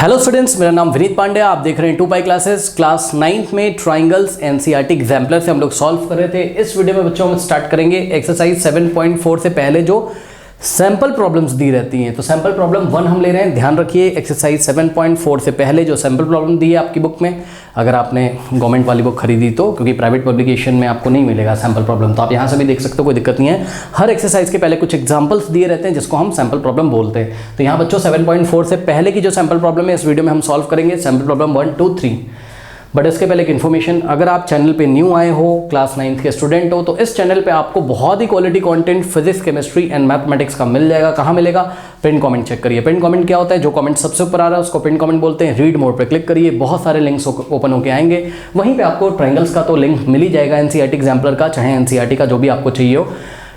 Hello students, मेरा नाम विनीत पांडे, आप देख रहे हैं 2 क्लासेस। क्लास 9th में ट्राइंगल्स एनसीईआरटी एग्जाम्पलर से हम लोग सॉल्व कर रहे थे। इस वीडियो में बच्चों हम स्टार्ट करेंगे एक्सरसाइज 7.4 से पहले जो सैंपल प्रॉब्लम्स दी रहती हैं। तो सैंपल प्रॉब्लम 1 हम ले रहे हैं। ध्यान रखिए, एक्सरसाइज 7.4 से पहले जो सैंपल प्रॉब्लम दी है आपकी बुक में, अगर आपने गवर्नमेंट वाली बुक खरीदी तो, क्योंकि प्राइवेट पब्लिकेशन में आपको नहीं मिलेगा सैंपल प्रॉब्लम, तो आप यहाँ से भी देख सकते हो, कोई दिक्कत नहीं है। हर एक्सरसाइज के पहले कुछ एग्जाम्पल्स दिए रहते हैं जिसको हम सैंपल प्रॉब्लम बोलते हैं। तो यहाँ बच्चों 7.4 से पहले की जो सैंपल प्रॉब्लम है इस वीडियो में हम सॉल्व करेंगे, सैंपल प्रॉब्लम 1, 2, 3। बट इसके पहले एक इन्फॉर्मेशन, अगर आप चैनल पे न्यू आए हो, क्लास 9th के स्टूडेंट हो, तो इस चैनल पे आपको बहुत ही quality content physics, chemistry and mathematics का मिल जाएगा। कहाँ मिलेगा? पिन कमेंट चेक करिए। पिन कमेंट क्या होता है? जो कमेंट सबसे ऊपर आ रहा है उसको पिन कमेंट बोलते हैं। रीड मोड पे क्लिक करिए, बहुत सारे लिंक्स ओपन होकर आएंगे। वहीं पे आपको ट्रायंगल्स का तो लिंक मिल ही जाएगा, एनसीईआरटी एग्जाम्पलर का, चाहे एनसीईआरटी का, जो भी आपको चाहिए हो।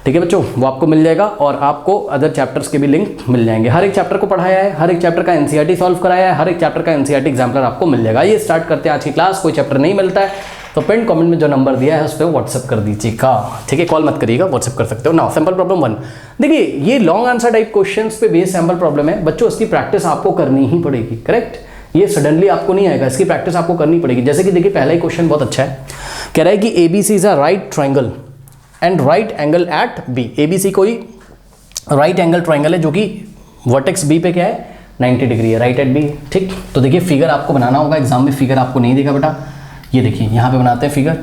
ठीक है बच्चों, वो आपको मिल जाएगा और आपको अदर चैप्टर्स के भी लिंक मिल जाएंगे। हर एक चैप्टर को पढ़ाया है, हर एक चैप्टर का एनसीईआरटी सॉल्व कराया है, हर एक चैप्टर का एनसीईआरटी एग्जाम्पलर आपको मिल जाएगा। ये स्टार्ट करते हैं आज की क्लास। कोई चैप्टर नहीं मिलता है तो पिन कमेंट में जो नंबर दिया है उस पर व्हाट्सएप कर दीजिएगा। ठीक है, कॉल मत करिएगा, व्हाट्सएप कर सकते हो ना। सैंपल प्रॉब्लम 1, देखिए ये लॉन्ग आंसर टाइप क्वेश्चंस पे बेस्ड सैंपल प्रॉब्लम है बच्चों। इसकी प्रैक्टिस आपको करनी ही पड़ेगी, करेक्ट। ये सडनली आपको नहीं आएगा, इसकी प्रैक्टिस आपको करनी पड़ेगी। जैसे कि देखिए पहला ही क्वेश्चन बहुत अच्छा है, कह रहा है कि ABC is a right triangle and right angle at B. ABC कोई राइट एंगल ट्रायंगल है जो कि वर्टेक्स बी पे क्या है, 90 डिग्री है, राइट एट बी। ठीक, तो देखिए फिगर आपको बनाना होगा। एग्जाम में फिगर आपको नहीं देगा बेटा, ये देखिए यहाँ पे बनाते हैं फिगर।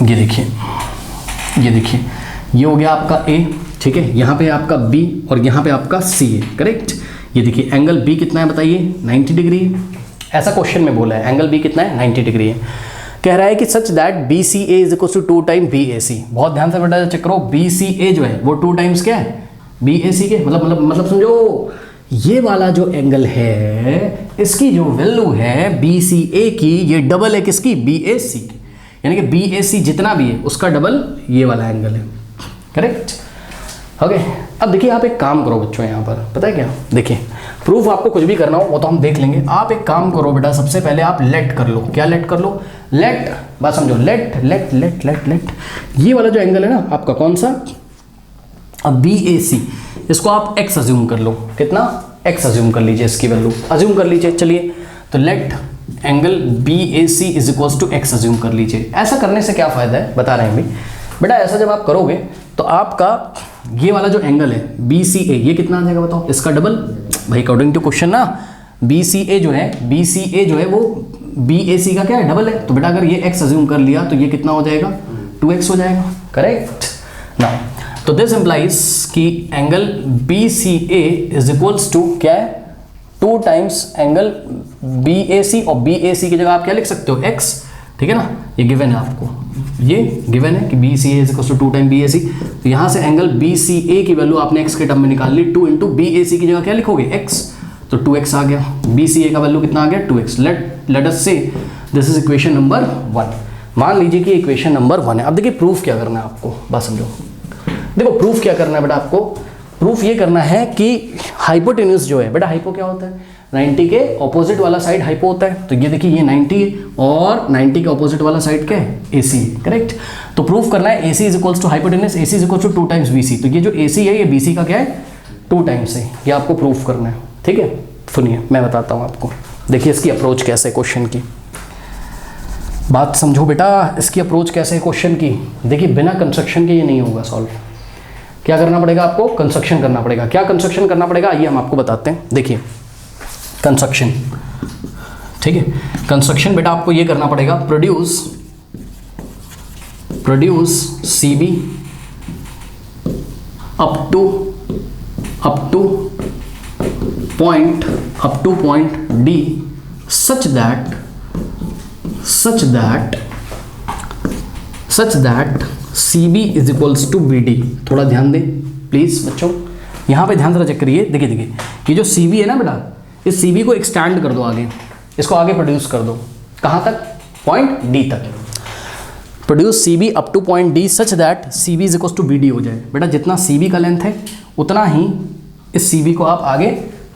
ये देखिए, ये देखिए, ये हो गया आपका ए, ठीक है, यहाँ पे आपका बी और यहाँ पे आपका सी है, करेक्ट। ये देखिए एंगल बी कितना है बताइए, 90 डिग्री। ऐसा क्वेश्चन में बोला है, एंगल बी कितना है, 90 डिग्री है। कह रहा है कि such that B C A is equal to 2 time B A C. बहुत ध्यान से बेटा चेक करो, बी सी ए जो है वो 2 टाइम्स क्या है, बी ए सी के। मतलब समझो, ये वाला जो एंगल है इसकी जो वैल्यू है बी सी ए की, ये डबल है किसकी, बी ए सी की। यानी कि बी ए सी जितना भी है उसका डबल ये वाला एंगल है, करेक्ट। ओके, अब देखिए आप एक काम करो बच्चों, यहाँ पर पता है क्या, देखिए प्रूफ आपको कुछ भी करना हो वो तो हम देख लेंगे। आप एक काम करो बेटा, सबसे पहले आप लेट कर लो। क्या लेट कर लो? लेट, बात समझो, let let let let let. ये वाला जो एंगल है ना आपका, कौन सा, अब बी ए सी, इसको आप एक्स अज्यूम कर लो। कितना? एक्स अज्यूम कर लीजिए, इसकी वैल्यू अज्यूम कर लीजिए। चलिए, तो let angle B A C is equals to X assume कर लीजिए। ऐसा करने से क्या फ़ायदा है बता रहे हैं अभी बेटा। ऐसा जब आप करोगे तो आपका ये वाला जो एंगल है बी सी ए, ये कितना आ जाएगा बताओ, इसका डबल। भाई अकॉर्डिंग टू क्वेश्चन ना, बी सी ए जो है, बी सी ए जो है वो बी ए सी का क्या है, डबल है। तो बेटा अगर ये एक्स अज्यूम कर लिया तो ये कितना हो जाएगा, 2x हो जाएगा, करेक्ट ना। तो दिस इंप्लाइज कि angle B C A is equals to क्या है, 2 times angle B A C, और बी ए सी की जगह आप क्या लिख सकते हो, x। ठीक है ना, ये गिवन है आपको, ये गिवन है कि B C A is equals to 2 time B A C. तो यहाँ से एंगल बी सी ए की वैल्यू आपने x के टर्म में निकाल ली, 2 इंटू बी ए सी की जगह क्या लिखोगे, x। तो 2x आ गया, बी सी ए का वैल्यू कितना आ गया, 2x। लेट अस से दिस इज इक्वेशन नंबर 1। मान लीजिए कि इक्वेशन नंबर 1 है। अब देखिए प्रूफ क्या करना है आपको, बात समझो। देखो प्रूफ क्या करना है बेटा आपको, प्रूफ ये करना है कि हाइपोटेन्यूज जो है बेटा, हाइपो क्या होता है, 90 के ऑपोजिट वाला साइड हाइपो होता है। तो ये देखिए ये 90 और 90 के ऑपोजिट वाला साइड क्या है, AC, करेक्ट। तो प्रूफ करना है AC is equals to hypotenuse, AC is equals to 2 times BC। तो ये जो AC है ये BC का क्या है, 2 टाइम्स है। ये आपको प्रूफ करना है, ठीक है। सुनिए मैं बताता हूँ आपको, देखिए इसकी अप्रोच कैसे है क्वेश्चन की, बात समझो बेटा। इसकी अप्रोच कैसे है क्वेश्चन की, देखिए बिना कंस्ट्रक्शन के ये नहीं होगा सॉल्व। क्या करना पड़ेगा आपको, कंस्ट्रक्शन करना पड़ेगा। क्या कंस्ट्रक्शन करना पड़ेगा आइए हम आपको बताते हैं। देखिए कंस्ट्रक्शन, ठीक है, कंस्ट्रक्शन बेटा आपको ये करना पड़ेगा, produce C B up to point D such that C B is equals to B D. थोड़ा ध्यान दें प्लीज बच्चों, यहाँ पे ध्यान से चेक करिए। देखिए ये जो सी बी है ना बेटा, इस सी बी को एक्सटेंड कर दो आगे, इसको आगे प्रोड्यूस कर दो, कहाँ तक, पॉइंट डी तक। Produce C B up to point D such that C B is equals to B D हो जाए। बेटा जितना सी बी का लेंथ है उतना ही इस सी बी को आप आगे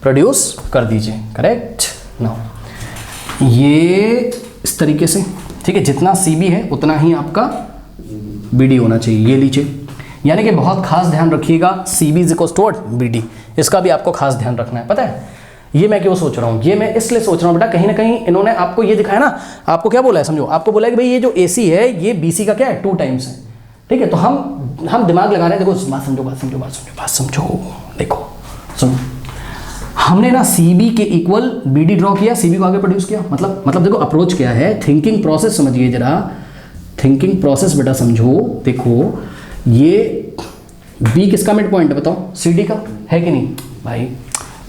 प्रोड्यूस कर दीजिए, करेक्ट ना। ये इस तरीके से, ठीक है, जितना सी बी है उतना ही आपका बी डी होना चाहिए, ये लीजिए। यानी कि बहुत खास ध्यान रखिएगा, C B is equals to B D. इसका भी आपको खास ध्यान रखना है। पता है ये मैं क्यों सोच रहा हूँ, ये मैं इसलिए सोच रहा हूँ बेटा, कहीं ना कहीं इन्होंने आपको ये दिखाया ना, आपको क्या बोला है समझो, आपको बोला है कि भाई ये जो AC है ये BC का क्या है 2 टाइम्स है। ठीक है, तो हम दिमाग लगा रहे हैं, देखो बात समझो, देखो सुनो, हमने ना CB के इक्वल BD ड्रॉ किया, CB को आगे प्रोड्यूस किया, मतलब देखो अप्रोच क्या है, थिंकिंग प्रोसेस समझिए जरा, थिंकिंग प्रोसेस बेटा समझो। देखो ये B किसका मिड पॉइंट है बताओ, CD का है कि नहीं भाई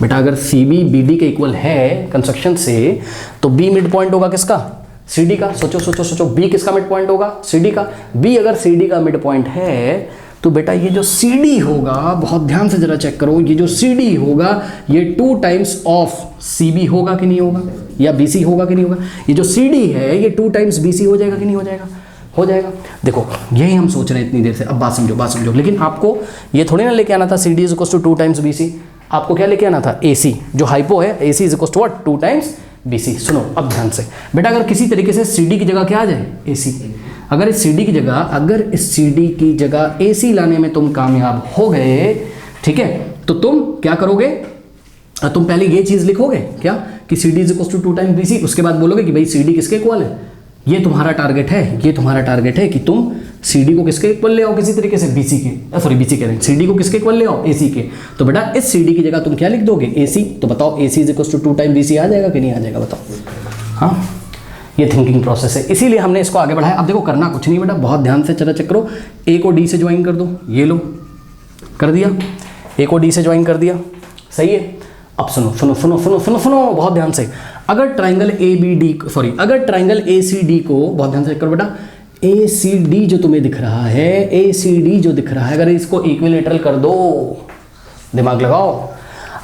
बेटा, अगर CB BD के इक्वल है कंस्ट्रक्शन से तो B मिड पॉइंट होगा किसका, CD का। सोचो B किसका मिड पॉइंट होगा, CD का। B अगर CD का मिड पॉइंट है तो बेटा ये जो CD होगा, बहुत ध्यान से जरा चेक करो, ये जो CD होगा ये 2 टाइम्स ऑफ CB होगा कि नहीं होगा, या BC होगा कि नहीं होगा। ये जो CD है ये 2 टाइम्स BC हो जाएगा कि नहीं हो जाएगा, हो जाएगा। देखो यही हम सोच रहे हैं इतनी देर से। अब बात समझो, लेकिन आपको ये थोड़ी ना लेके आना था CD is equal to 2 times BC, आपको क्या लेके आना था AC, जो हाइपो है AC is equal to what 2 times BC। सुनो अब ध्यान से बेटा, अगर किसी तरीके से CD की जगह क्या आ जाए AC, अगर इस CD की जगह AC लाने में तुम कामयाब हो गए, ठीक है, तो तुम क्या करोगे, तुम पहले ये चीज लिखोगे क्या कि CD is equal to 2 times BC, उसके बाद बोलोगे कि भाई CD किसके इक्वल है, ये तुम्हारा टारगेट है कि तुम CD को किसके इक्वल ले आओ, किसी तरीके से BC कह रहे हैं, CD को किसके इक्वल ले आओ AC के। तो बेटा इस CD की जगह तुम क्या लिख दोगे AC, तो बताओ AC is equal to 2 time BC आ जाएगा कि नहीं आ जाएगा बताओ। हाँ ये थिंकिंग प्रोसेस है, इसीलिए हमने इसको आगे बढ़ाया। अब देखो करना कुछ नहीं बेटा, बहुत ध्यान से चला चेक करो, A को D से ज्वाइन कर दो, ये लो कर दिया, A को D से ज्वाइन कर दिया, सही है। अब सुनो बहुत ध्यान से, अगर ट्राइंगल ACD को बहुत ध्यान से चेक करो बेटा, ACD जो तुम्हें दिख रहा है, अगर इसको इक्विलेटरल कर दो, दिमाग लगाओ,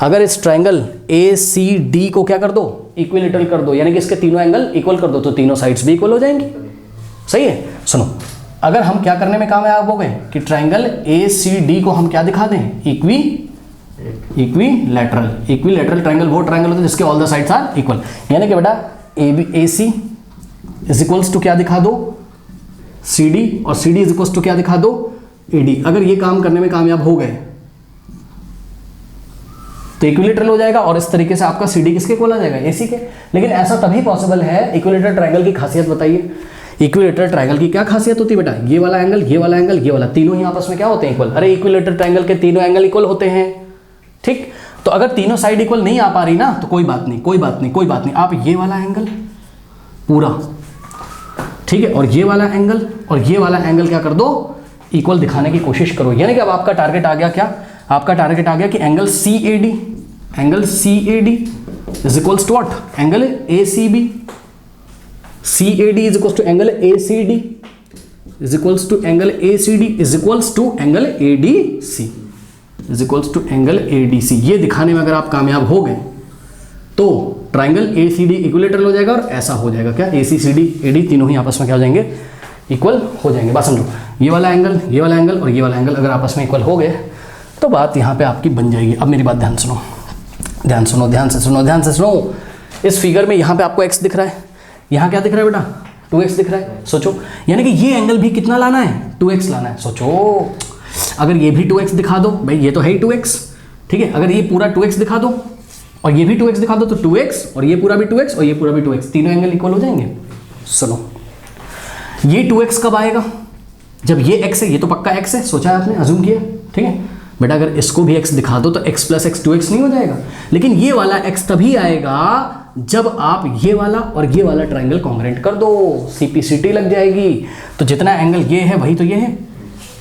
अगर इस ट्राइंगल ACD को क्या कर दो, इक्विलेटरल कर दो, यानी कि इसके तीनों एंगल इक्वल कर दो, तो तीनों साइड्स भी इक्वल हो जाएंगी, सही है। सुनो अगर हम क्या करने में कामयाब हो गए कि ट्राइंगल ACD को हम क्या दिखा दें, इक्विलेटरल ट्राइंगल वो ट्राइंगल होता है जिसके all the sides are equal, यानी कि बेटा AC इज इक्वल्स टू क्या दिखा दो CD, और CD इज इक्वल्स टू क्या दिखा दो AD। अगर ये काम करने में कामयाब हो गए तो इक्विलेटरल हो जाएगा, और इस तरीके से आपका CD किसके इक्वल आ जाएगा, AC के। लेकिन ऐसा तभी पॉसिबल है, इक्विलेटरल ट्राइंगल की खासियत बताइए, इक्विलेटरल ट्राइंगल की क्या खासियत होती है बेटा, ये वाला एंगल, ये वाला एंगल, ये वाला, तीनों ही आपस में क्या होते हैं इक्वल। अरे इक्विलेटरल ट्राइंगल के तीनों एंगल इक्वल होते हैं, ठीक। तो अगर तीनों साइड इक्वल नहीं आ पा रही ना, तो कोई बात नहीं, आप ये वाला एंगल पूरा, ठीक है, और ये वाला एंगल क्या कर दो, इक्वल दिखाने की कोशिश करो। यानी कि अब आपका टारगेट आ गया क्या, आपका टारगेट आ गया कि angle CAD is equals to what, angle ACB, CAD is equals to angle ACD is equals to angle ACD is equals to angle ADC is equals to angle ADC। ये दिखाने में अगर आप कामयाब हो गए तो ट्राइंगल ACD इक्विलेटरल हो जाएगा, और ऐसा हो जाएगा क्या, AC CD AD तीनों ही आपस में क्या हो जाएंगे, इक्वल हो जाएंगे। बात समझो, ये वाला एंगल और ये वाला एंगल अगर आपस में इक्वल हो गए तो बात यहाँ पे आपकी बन जाएगी। अब मेरी बात ध्यान से सुनो, इस फिगर में यहाँ पे आपको x दिख रहा है, यहाँ क्या दिख रहा है बेटा, 2x दिख रहा है। सोचो यानी कि ये एंगल भी कितना लाना है, 2x लाना है। सोचो अगर ये भी 2x दिखा दो, भाई ये तो है ही 2x, ठीक है, अगर ये पूरा 2x दिखा दो और ये भी 2x दिखा दो, तो 2x और ये पूरा भी 2x और ये पूरा भी 2x, तीनों एंगल इक्वल हो जाएंगे। सुनो ये 2x कब आएगा, जब ये x है, ये तो पक्का x है, सोचा आपने, अज्यूम किया, ठीक है बेटा। अगर इसको भी x दिखा दो तो x प्लस x 2x नहीं हो जाएगा, लेकिन ये वाला x तभी आएगा जब आप ये वाला और ये वाला ट्राइंगल कॉन्ग्रेंट कर दो, CPCT लग जाएगी। तो जितना एंगल ये है वही तो ये है,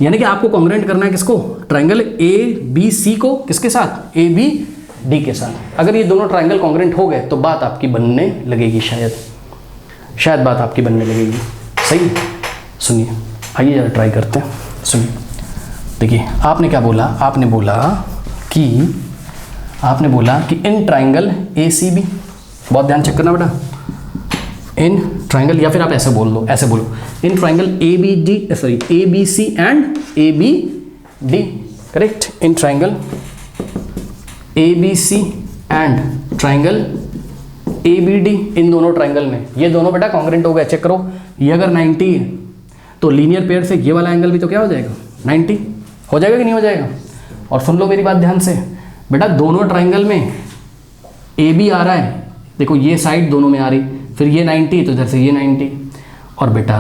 यानी कि आपको कॉन्ग्रेंट करना है किसको, ट्राइंगल ABC को किसके साथ, ABD के साथ। अगर ये दोनों ट्राइंगल कॉन्ग्रेंट हो गए तो बात आपकी बनने लगेगी, शायद बात आपकी बनने लगेगी, सही। सुनिए आइए जरा ट्राई करते हैं, सुनिए देखिए, आपने क्या बोला, आपने बोला कि इन ट्राइंगल ACB, बहुत ध्यान चेक करना बेटा, इन ट्राइंगल, या फिर आप ऐसे बोलो, इन triangle ABC and ABD, correct, in triangle ABC and triangle ABD, इन दोनों ट्राइंगल में ये दोनों बेटा कॉन्ग्रेंट हो गए। चेक करो, ये अगर 90 है तो लीनियर पेयर से ये वाला एंगल भी तो क्या हो जाएगा, 90 हो जाएगा कि नहीं हो जाएगा। और सुन लो मेरी बात ध्यान से, बेटा दोनों ट्राइंगल में ए बी आ रहा है, देखो ये साइड दोनों में आ रही, फिर ये 90 तो इधर से ये 90, और बेटा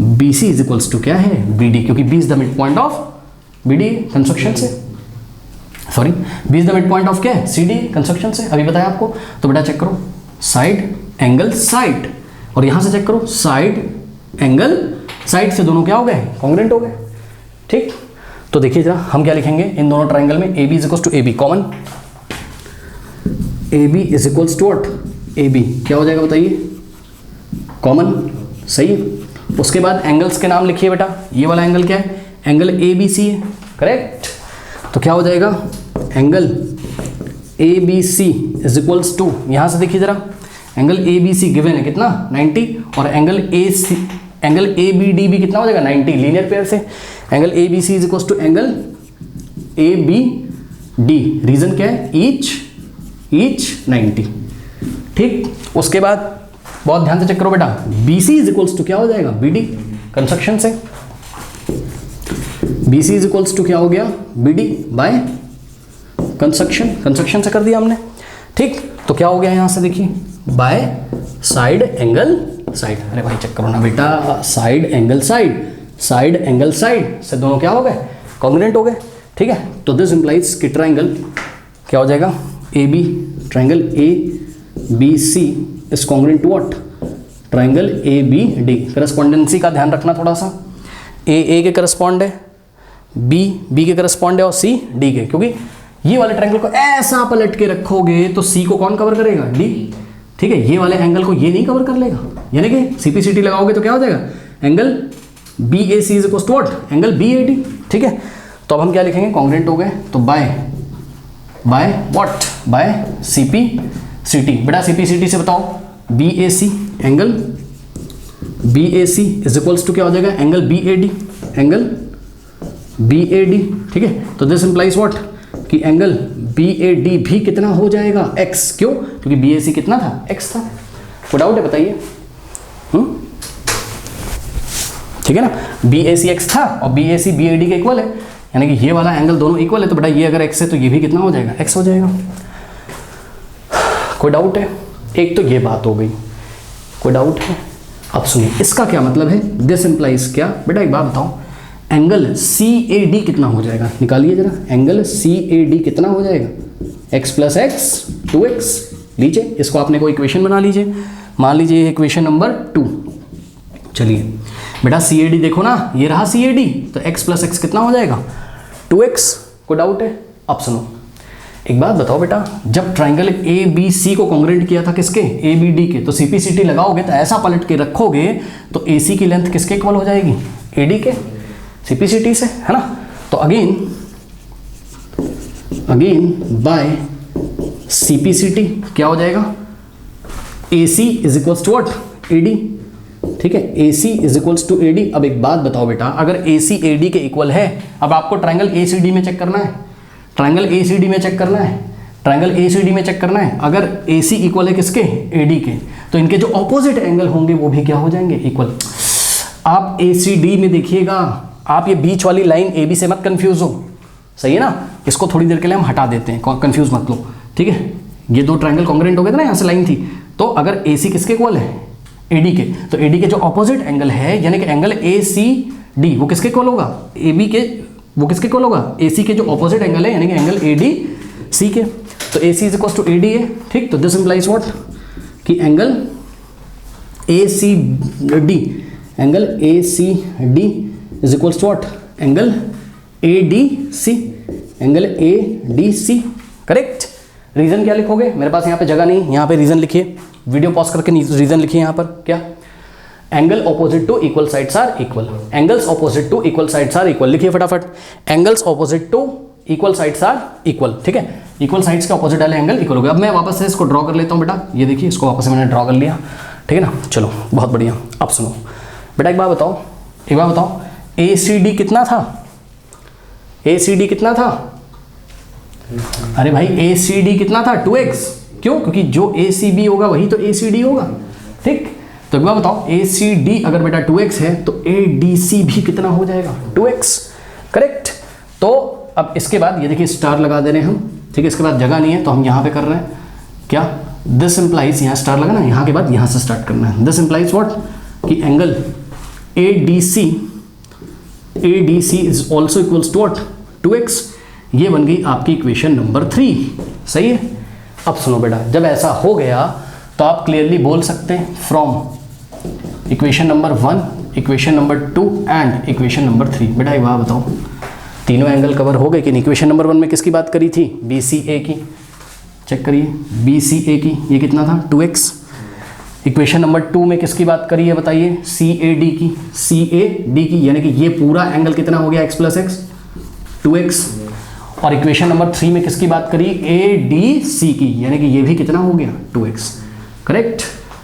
B C is equals to क्या है बी डी, क्योंकि B is the mid point of B D construction से, sorry B is the mid point of क्या है सी डी कंस्ट्रक्शन से, अभी बताया आपको। तो बेटा चेक करो साइड एंगल साइड, और यहां से चेक करो साइड एंगल साइड से, दोनों क्या हो गए कॉन्ग्रुएंट हो गए, ठीक। तो देखिए जरा हम क्या लिखेंगे इन दोनों ट्राइंगल में, A B is equals to A B common, A B is equals to what A B, क्या हो जाएगा बताइए कॉमन, सही है। उसके बाद एंगल्स के नाम लिखिए बेटा, ये वाला एंगल क्या है एंगल ए बी सी है, करेक्ट। तो क्या हो जाएगा angle A B C is equals to, यहां से देखिए जरा angle A B C given है कितना 90, और एंगल ए बी डी भी कितना हो जाएगा 90, लीनियर पेयर से angle A B C is equals to angle A B D, reason क्या है ईच 90, ठीक। उसके बाद बहुत ध्यान से चेक करो बेटा, B C is equals to क्या हो जाएगा बी डी कंस्ट्रक्शन से, B C is equals to क्या हो गया बी डी बाय कंस्ट्रक्शन से कर दिया हमने, ठीक। तो क्या हो गया यहां से देखिए बाय साइड एंगल साइड, अरे भाई चेक करो ना बेटा, साइड एंगल साइड से दोनों क्या हो गए कॉन्ग्रुएंट हो गए, ठीक है। तो दिस इंप्लाइज कि ट्राइंगल क्या हो जाएगा A B, triangle A B C is congruent to what triangle A B D. Correspondence का ध्यान रखना थोड़ा सा, ए के करस्पॉन्ड है, बी के करस्पॉन्ड है, और सी डी के, क्योंकि ये वाले ट्राइंगल को ऐसा पलट के रखोगे तो सी को कौन कवर करेगा डी, ठीक है। ये वाले एंगल को ये नहीं कवर कर लेगा, यानी कि सीपीसीटी लगाओगे तो क्या हो जाएगा angle B A C is equals to what angle B A D, ठीक है। तो अब हम क्या लिखेंगे कॉन्ग्रुएंट हो गए, तो बाय व्हाट बाय सीपीसीटी, बेटा सीपीसीटी से बताओ B A C angle B A C is equals to क्या हो जाएगा एंगल बी ए डी, ठीक है। तो दिस इंप्लाइज व्हाट कि एंगल बी ए डी भी कितना हो जाएगा एक्स, क्यों क्योंकि बी ए सी कितना था एक्स था, कोई डाउट है बताइए, ठीक है ना। बी ए सी एक्स था और B A C B A D के इक्वल है, यानी कि ये वाला एंगल दोनों इक्वल है, तो बेटा ये अगर एक्स है तो ये भी कितना हो जाएगा एक्स हो जाएगा, कोई डाउट है। एक तो ये बात हो गई, कोई डाउट है। अब सुनिए इसका क्या मतलब है, दिस इंप्लाइज क्या बेटा, एक बात बताओ एंगल सी ए डी कितना हो जाएगा, निकालिए जरा, एंगल सी ए डी कितना हो जाएगा एक्स प्लस एक्स 2x, लीजिए इसको आपने कोई इक्वेशन बना लीजिए, मान लीजिए इक्वेशन नंबर 2। चलिए बेटा सी ए डी देखो ना, ये रहा सी ए डी, तो x प्लस एक्स कितना हो जाएगा 2x, कोई डाउट है। अब सुनो एक बात बताओ बेटा, जब ट्राइंगल ए बी सी को कॉन्ग्रुएंट किया था किसके ए बी डी के, तो सीपीसीटी लगाओगे तो ऐसा पलट के रखोगे तो ए सी की लेंथ किसके इक्वल हो जाएगी ए डी के, सीपीसीटी से, है ना। तो अगेन बाय सीपीसीटी क्या हो जाएगा A C is equals to what A D, ठीक है, A C is equals to A D. अब एक बात बताओ बेटा, अगर ए सी ए डी के इक्वल है, अब आपको ट्राइंगल ए सी डी में चेक करना है, ट्राइंगल ए सी डी में चेक करना है, ट्राइंगल ए सी डी में चेक करना है, अगर ए सी इक्वल है किसके ए डी के, तो इनके जो ऑपोजिट एंगल होंगे वो भी क्या हो जाएंगे इक्वल। आप ए सी डी में देखिएगा, आप ये बीच वाली लाइन ए बी से मत कंफ्यूज हो, सही है ना, इसको थोड़ी देर के लिए हम हटा देते हैं, कंफ्यूज मत लो, ठीक है। ये दो ट्राइंगल कॉन्ग्रुएंट हो गए थे ना, यहाँ से लाइन थी, तो अगर ए सी किसके इक्वल है ए डी के, तो ए डी के जो ऑपोजिट एंगल है यानी कि एंगल ए सी डी वो किसके इक्वल होगा ए बी के, वो किसके इक्वल होगा ए सी के जो ऑपोजिट एंगल है यानी कि एंगल ए डी सी के, तो A C is equal to A D है, ठीक। तो दिस इंप्लाइज व्हाट कि angle A C D, angle A C D is equals to what angle A D C, angle A D C, correct. Reason क्या लिखोगे, मेरे पास यहाँ पे जगह नहीं, यहाँ पे रीजन लिखिए, वीडियो पॉज करके रीजन लिखिए यहाँ पर, क्या angle opposite to equal sides are equal, angles opposite to equal sides are equal, लिखिए फटाफट, angles opposite to equal sides are equal, ठीक है, इक्वल साइड्स के ऑपोजिट वाले एंगल इक्वल हो गए। अब मैं वापस से इसको ड्रॉ कर लेता हूँ बेटा, ये देखिए इसको वापस से मैंने ड्रॉ कर लिया, ठीक है ना, चलो बहुत बढ़िया। अब सुनो बेटा एक बात बताओ ए सी डी कितना था, ए सी डी कितना था, अरे भाई ए सी डी कितना था 2x, क्यों क्योंकि जो ए सी बी होगा वही तो ए सी डी होगा, ठीक। तो एक बार बताओ ए सी डी अगर बेटा 2x है तो ए डी सी भी कितना हो जाएगा 2x, करेक्ट। तो अब इसके बाद ये देखिए स्टार लगा दे रहे हैं हम, ठीक है, इसके बाद जगह नहीं है तो हम यहाँ पे कर रहे हैं क्या, दिस इम्प्लाइज, यहाँ स्टार लगा ना, यहाँ के बाद यहाँ से स्टार्ट करना है। दिस इम्प्लाइज व्हाट, कि angle ADC is also equals to what, 2x। ये बन गई आपकी इक्वेशन नंबर 3, सही है। अब सुनो बेटा, जब ऐसा हो गया तो आप क्लियरली बोल सकते हैं from equation number 1, equation number 2 and equation number 3। बेटा एक बात बताओ, तीनों एंगल कवर हो गए कि नहीं? इक्वेशन नंबर 1 में किसकी बात करी थी, BCA की, चेक करिए BCA की, ये कितना था 2x। इक्वेशन नंबर 2 में किसकी बात करी है बताइए, CAD की, यानी कि ये पूरा एंगल कितना हो गया x प्लस एक्स 2x। और इक्वेशन नंबर 3 में किसकी बात करी, ADC की, यानी कि ये भी कितना हो गया 2x, करेक्ट।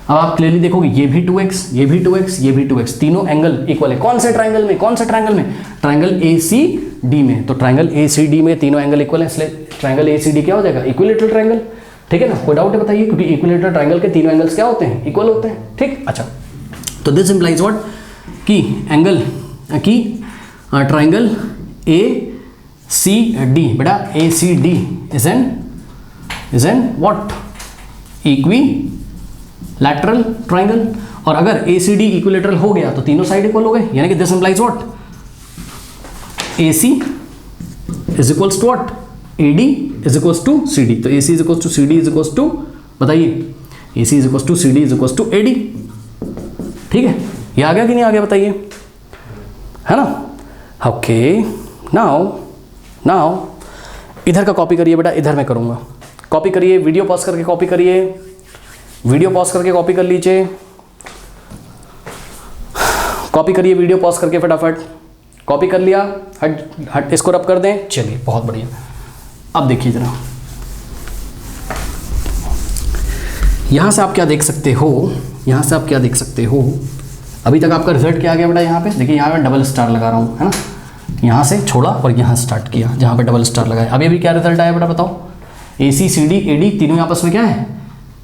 अब आप क्लियरली देखोगे ये भी 2x, ये भी 2x, ये भी 2x, तीनों एंगल इक्वल है। कौन से ट्राइंगल में, कौन से ट्राइंगल में, ट्राइंगल ACD में। तो ट्राइंगल ACD में तीनों एंगल इक्वल है, इसलिए ट्राइंगल ACD क्या हो जाएगा, इक्विलेटरल ट्राइंगल, ठीक है ना। कोई डाउट है बताइए, क्योंकि इक्विलेटरल ट्राइंगल के तीनों एंगल्स क्या होते हैं, इक्वल होते हैं, ठीक। अच्छा, तो दिस इंप्लाइज व्हाट, कि एंगल की ट्राइंगल ACD, बेटा ACD is an what, equilateral triangle. और अगर ACD इक्विलेटरल हो गया तो तीनों साइड इक्वल हो गए, यानी कि this implies what, AC is equals to what, AD is equals to CD। तो AC is equals to CD is equals to, बताइए, AC is equals to CD is equals to AD, ठीक है। ये आ गया कि नहीं आ गया बताइए, है ना। ओके, नाउ इधर का कॉपी करिए बेटा, इधर मैं करूंगा, कॉपी करिए, वीडियो पॉज करके कॉपी करिए, वीडियो पॉज करके कॉपी कर लीजिए, कॉपी करिए वीडियो पॉज करके फटाफट, कॉपी कर लिया, हट इसको रब कर दें, चलिए बहुत बढ़िया। अब देखिए जरा, यहां से आप क्या देख सकते हो, यहां से आप क्या देख सकते हो, अभी तक आपका रिजल्ट क्या आ गया बेटा, यहाँ पे देखिए, यहाँ पे डबल स्टार लगा रहा हूँ, है ना, यहाँ से छोड़ा और यहाँ स्टार्ट किया, जहाँ पे डबल स्टार लगाया। अभी क्या रिजल्ट आया बेटा बताओ, ACCD AD तीनों आपस में क्या है,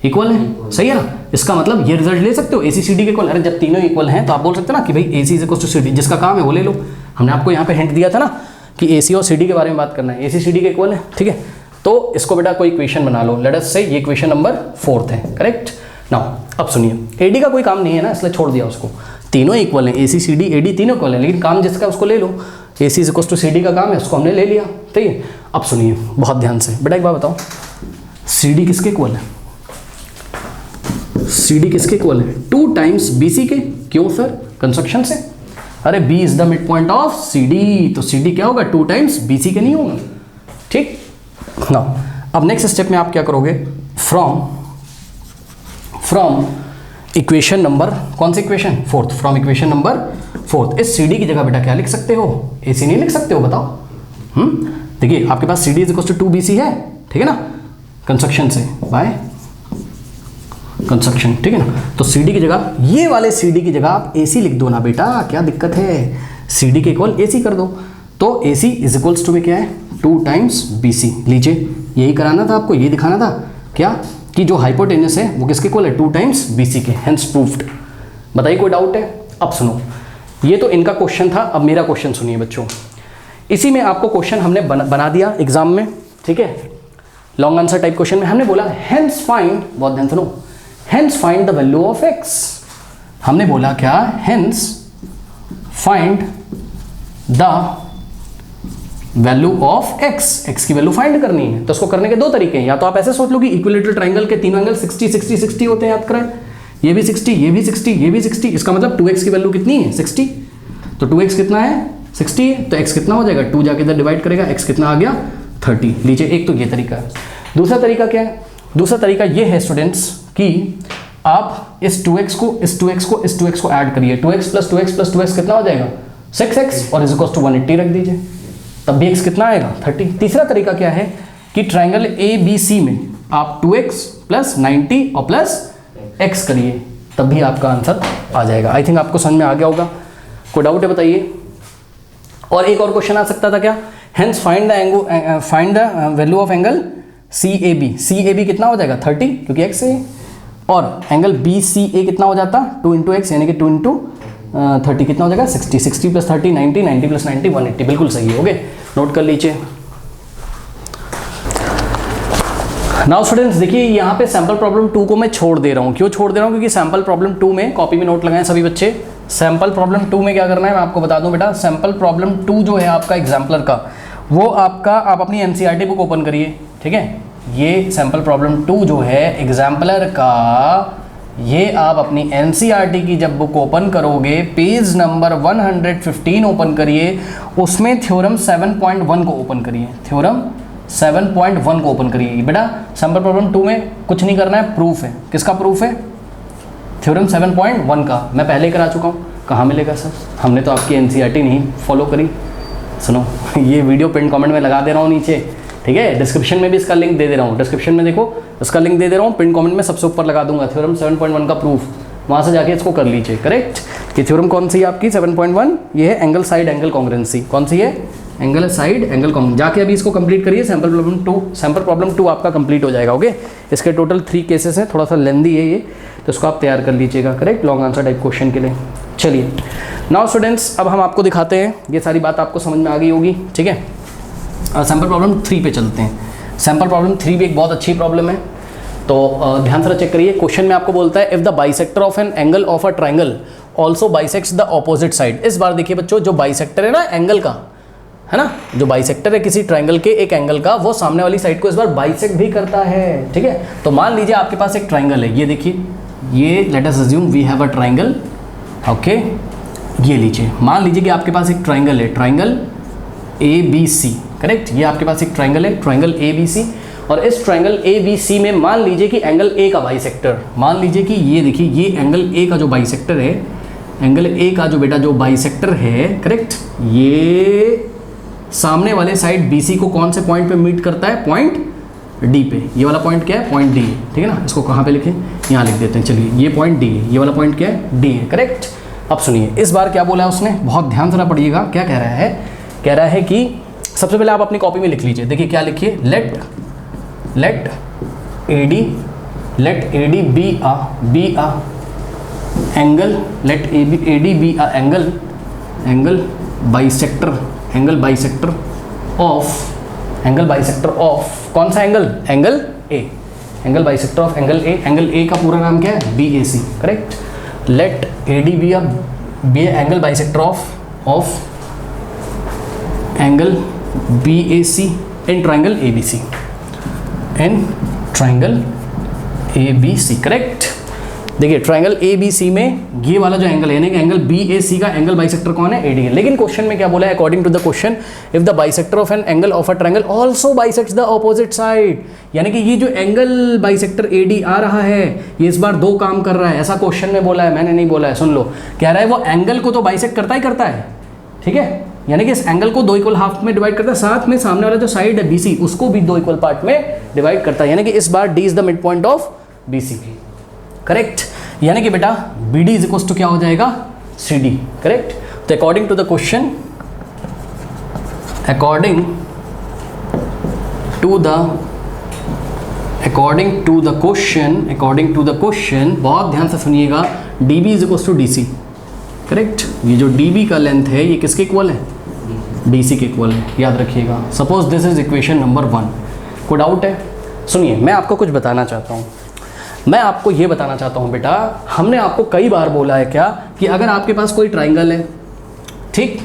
इक्वल है, सही है ना। इसका मतलब ये रिजल्ट ले सकते हो, ACCD के इक्वल। अरे जब तीनों इक्वल हैं तो आप बोल सकते हो ना कि भाई AC is equal to CD, जिसका काम है वो ले लो। हमने आपको यहाँ पे हिंट दिया था ना कि AC और CD के बारे में बात करना है, ACCD के इक्वल है, ठीक है। तो इसको बेटा कोई इक्वेशन बना लो, लेट अस से ये इक्वेशन नंबर 4 है, करेक्ट। नाउ अब सुनिए, AD का कोई काम नहीं है ना, इसलिए छोड़ दिया उसको, तीनों इक्वल हैं, ACCD AD तीनों इक्वल है, लेकिन काम जिसका उसको ले लो, AC is equal to CD का काम है, उसको हमने ले लिया, ठीक है। अब सुनिए बहुत ध्यान से बेटा, एक बात बताओ, CD किसके इक्वल है, CD किसके इक्वल है, 2 टाइम्स BC के। क्यों सर, कंस्ट्रक्शन से, अरे B is the mid point of CD, तो CD क्या होगा, 2 टाइम्स BC के नहीं होगा, ठीक ना। अब नेक्स्ट स्टेप में आप क्या करोगे, फ्रॉम इक्वेशन नंबर, कौन सी equation, 4th, from equation number 4th, इस CD की जगह बेटा क्या लिख सकते हो, AC नहीं लिख सकते हो, बताओ। देखिए आपके पास CD is equal to 2BC है, ठीक है ना, कंस्ट्रक्शन से, बाय कंस्ट्रक्शन, ठीक है ना। तो CD की जगह, ये वाले CD की जगह आप AC लिख दो ना बेटा, क्या दिक्कत है, CD के इक्वल AC कर दो। तो AC इज इक्वल्स टू में क्या है, 2 टाइम्स BC। लीजिए, यही कराना था आपको, यही दिखाना था क्या, कि जो हाइपोटेनस है वो किसके इक्वल है, 2 टाइम्स BC के, हेंस प्रूफ्ड। बताइए कोई डाउट है। अब सुनो, ये तो इनका क्वेश्चन था, अब मेरा क्वेश्चन सुनिए बच्चों। इसी में आपको क्वेश्चन हमने बना दिया एग्जाम में, ठीक है, लॉन्ग आंसर टाइप क्वेश्चन में हमने बोला हेंस फाइंड, बहुत ध्यान सुनो, hence find the value of x। हमने बोला क्या, hence find the value of x की वैल्यू फाइंड करनी है। तो उसको करने के 2 तरीके हैं, या तो आप ऐसे सोच लो कि इक्विलेटरल ट्राइंगल के तीनों एंगल 60 60 60 होते हैं, याद कराएं, ये भी 60, ये भी 60, ये भी 60, इसका मतलब 2x की वैल्यू कितनी है, 60। तो 2x कितना है, 60 है, तो x कितना हो जाएगा, 2 जाके इधर डिवाइड करेगा, x कितना आ गया 30। लीजिए, एक तो ये तरीका है। दूसरा तरीका क्या है, दूसरा तरीका ये है स्टूडेंट्स कि आप इस 2x को ऐड करिए, 2x प्लस 2x कितना हो जाएगा 6x, और इज इक्वल टू 180 रख दीजिए, तब भी x कितना आएगा 30। तीसरा तरीका क्या है कि ट्राइंगल ABC में आप 2x प्लस 90 और प्लस x करिए, तब भी आपका आंसर आ जाएगा। आई थिंक आपको समझ में आ गया होगा, कोई डाउट है बताइए। और एक और क्वेश्चन आ सकता था क्या, hence find the value of angle CAB कितना हो जाएगा 30, क्योंकि x है, और एंगल BCA कितना हो जाता 2 इंटू एक्स, यानी कि 2 इंटू 30 कितना हो जाएगा 60, 60 प्लस 30 90, 90 प्लस 90 180, बिल्कुल सही है, ओके, नोट कर लीजिए। नाउ स्टूडेंट्स देखिए यहाँ पे सैम्पल प्रॉब्लम 2 को मैं छोड़ दे रहा हूँ। क्यों छोड़ दे रहा हूँ? क्योंकि सैम्पल प्रॉब्लम 2 में कॉपी में नोट लगाएं सभी बच्चे। सैम्पल प्रॉब्लम 2 में क्या करना है मैं आपको बता दूं बेटा। सैम्पल प्रॉब्लम 2 जो है आपका एग्जाम्पलर का, वो आपका आप अपनी एनसीईआरटी बुक ओपन करिए, ठीक है। ये सैम्पल प्रॉब्लम 2 जो है एग्जाम्पलर का, ये आप अपनी एनसीईआरटी की जब बुक ओपन करोगे पेज नंबर 115 ओपन करिए, उसमें थ्योरम 7.1 को ओपन करिए। थ्योरम 7.1 को ओपन करिए बेटा। सैम्पल प्रॉब्लम 2 में कुछ नहीं करना है, प्रूफ है। किसका प्रूफ है? थ्योरम 7.1 का। मैं पहले करा चुका हूँ। कहाँ मिलेगा सर? हमने तो आपकी एनसीईआरटी नहीं फॉलो करी। सुनो ये वीडियो पिन कमेंट में लगा दे रहा हूँ नीचे, ठीक है। डिस्क्रिप्शन में भी इसका लिंक दे दे रहा हूँ। डिस्क्रिप्शन में देखो इसका लिंक दे दे रहा हूँ, पिन कमेंट में सबसे ऊपर लगा दूंगा। थ्योरम 7.1 का प्रूफ, वहाँ से जाके इसको कर लीजिए। करेक्ट। ये थ्योरम कौन सी है आपकी? 7.1। ये है एंगल साइड एंगल कॉन्ग्रुएंसी। कौन सी है? Angle side angle congruency. जाके अभी इसको कंप्लीट करिए। सैम्पल प्रॉब्लम 2, सैम्पल प्रॉब्लम 2 आपका कंप्लीट हो जाएगा। ओके। इसके टोटल 3 केसेस हैं, थोड़ा सा लेंदी है ये, तो इसको आप तैयार कर लीजिएगा। Correct, long answer type question के लिए। चलिए नाउ स्टूडेंट्स, अब हम आपको दिखाते हैं। ये सारी बात आपको समझ में आ गई होगी, ठीक है। सैम्पल प्रॉब्लम 3 पे चलते हैं। सैम्पल प्रॉब्लम 3 भी एक बहुत अच्छी प्रॉब्लम है, तो ध्यान से चेक करिए। क्वेश्चन में आपको बोलता है if the bisector of an angle of a triangle also bisects the opposite side. इस बार देखिए बच्चों, जो बाइसेक्टर है ना एंगल का, है ना, जो बाइसेक्टर है किसी ट्राइंगल के एक एंगल का, वो सामने वाली साइड को इस बार बाइसेक्ट भी करता है, ठीक है। तो मान लीजिए आपके पास एक ट्राइंगल है, ये देखिए, ये let us assume we have a triangle. Okay, ये लीजिए, मान लीजिए कि आपके पास एक ट्राइंगल है, ट्राइंगल ABC। करेक्ट, ये आपके पास एक ट्राइंगल है, ट्राइंगल ABC। और इस ट्राइंगल ABC में मान लीजिए कि एंगल A का बाइसेक्टर, मान लीजिए कि ये देखिए, ये एंगल A का जो बाइसेक्टर है, एंगल A का जो बेटा जो बाइसेक्टर है, करेक्ट, ये सामने वाले साइड BC को कौन से पॉइंट पे मीट करता है? पॉइंट D पे। ये वाला पॉइंट क्या है? पॉइंट D है, ठीक है ना। इसको कहाँ पे लिखें? यहाँ लिख देते हैं। चलिए, ये पॉइंट D है, ये वाला पॉइंट क्या है? D है। करेक्ट। अब सुनिए, इस बार क्या बोला है उसने, बहुत ध्यान से पढ़िएगा। क्या कह रहा है? कह रहा है कि सबसे पहले आप अपनी कॉपी में लिख लीजिए। देखिए क्या लिखिए, let AD be a angle, let AD be a angle bisector of कौन सा angle? Angle A। Angle bisector of angle A। Angle A का पूरा नाम क्या है? BAC। Correct. Let AD be a angle bisector of angle BAC in triangle ABC। In triangle ABC। Correct. देखिए triangle ABC में ये वाला जो एंगल है, यानी कि एंगल BAC का एंगल बाइसेक्टर कौन है? AD है। लेकिन क्वेश्चन में क्या बोला है? According to the question, if the bisector of an angle of a triangle also bisects the opposite side. यानी कि ये जो एंगल बाइसेक्टर AD आ रहा है, ये इस बार 2 काम कर रहा है। ऐसा क्वेश्चन में बोला है, मैंने नहीं बोला है, सुन लो। कह रहा है वो एंगल को तो बाइसेक्ट करता है, ठीक है। यानी कि इस एंगल को 2 इक्वल हाफ में डिवाइड करता है, साथ में सामने वाला जो साइड है BC, उसको भी 2 इक्वल पार्ट में डिवाइड करता है। यानी कि इस बार D is the mid point of BC। Correct. यानी कि बेटा BD इज इक्वल टू क्या हो जाएगा? CD। करेक्ट। तो according to the question, according to the question, बहुत ध्यान से सुनिएगा, DB is equal to DC। Correct. ये जो DB का लेंथ है, ये किसके इक्वल है? DC के इक्वल है, याद रखिएगा। Suppose this is equation number 1। कोई डाउट है? सुनिए, मैं आपको कुछ बताना चाहता हूँ। मैं आपको ये बताना चाहता हूँ बेटा, हमने आपको कई बार बोला है क्या कि अगर आपके पास कोई ट्राइंगल है, ठीक,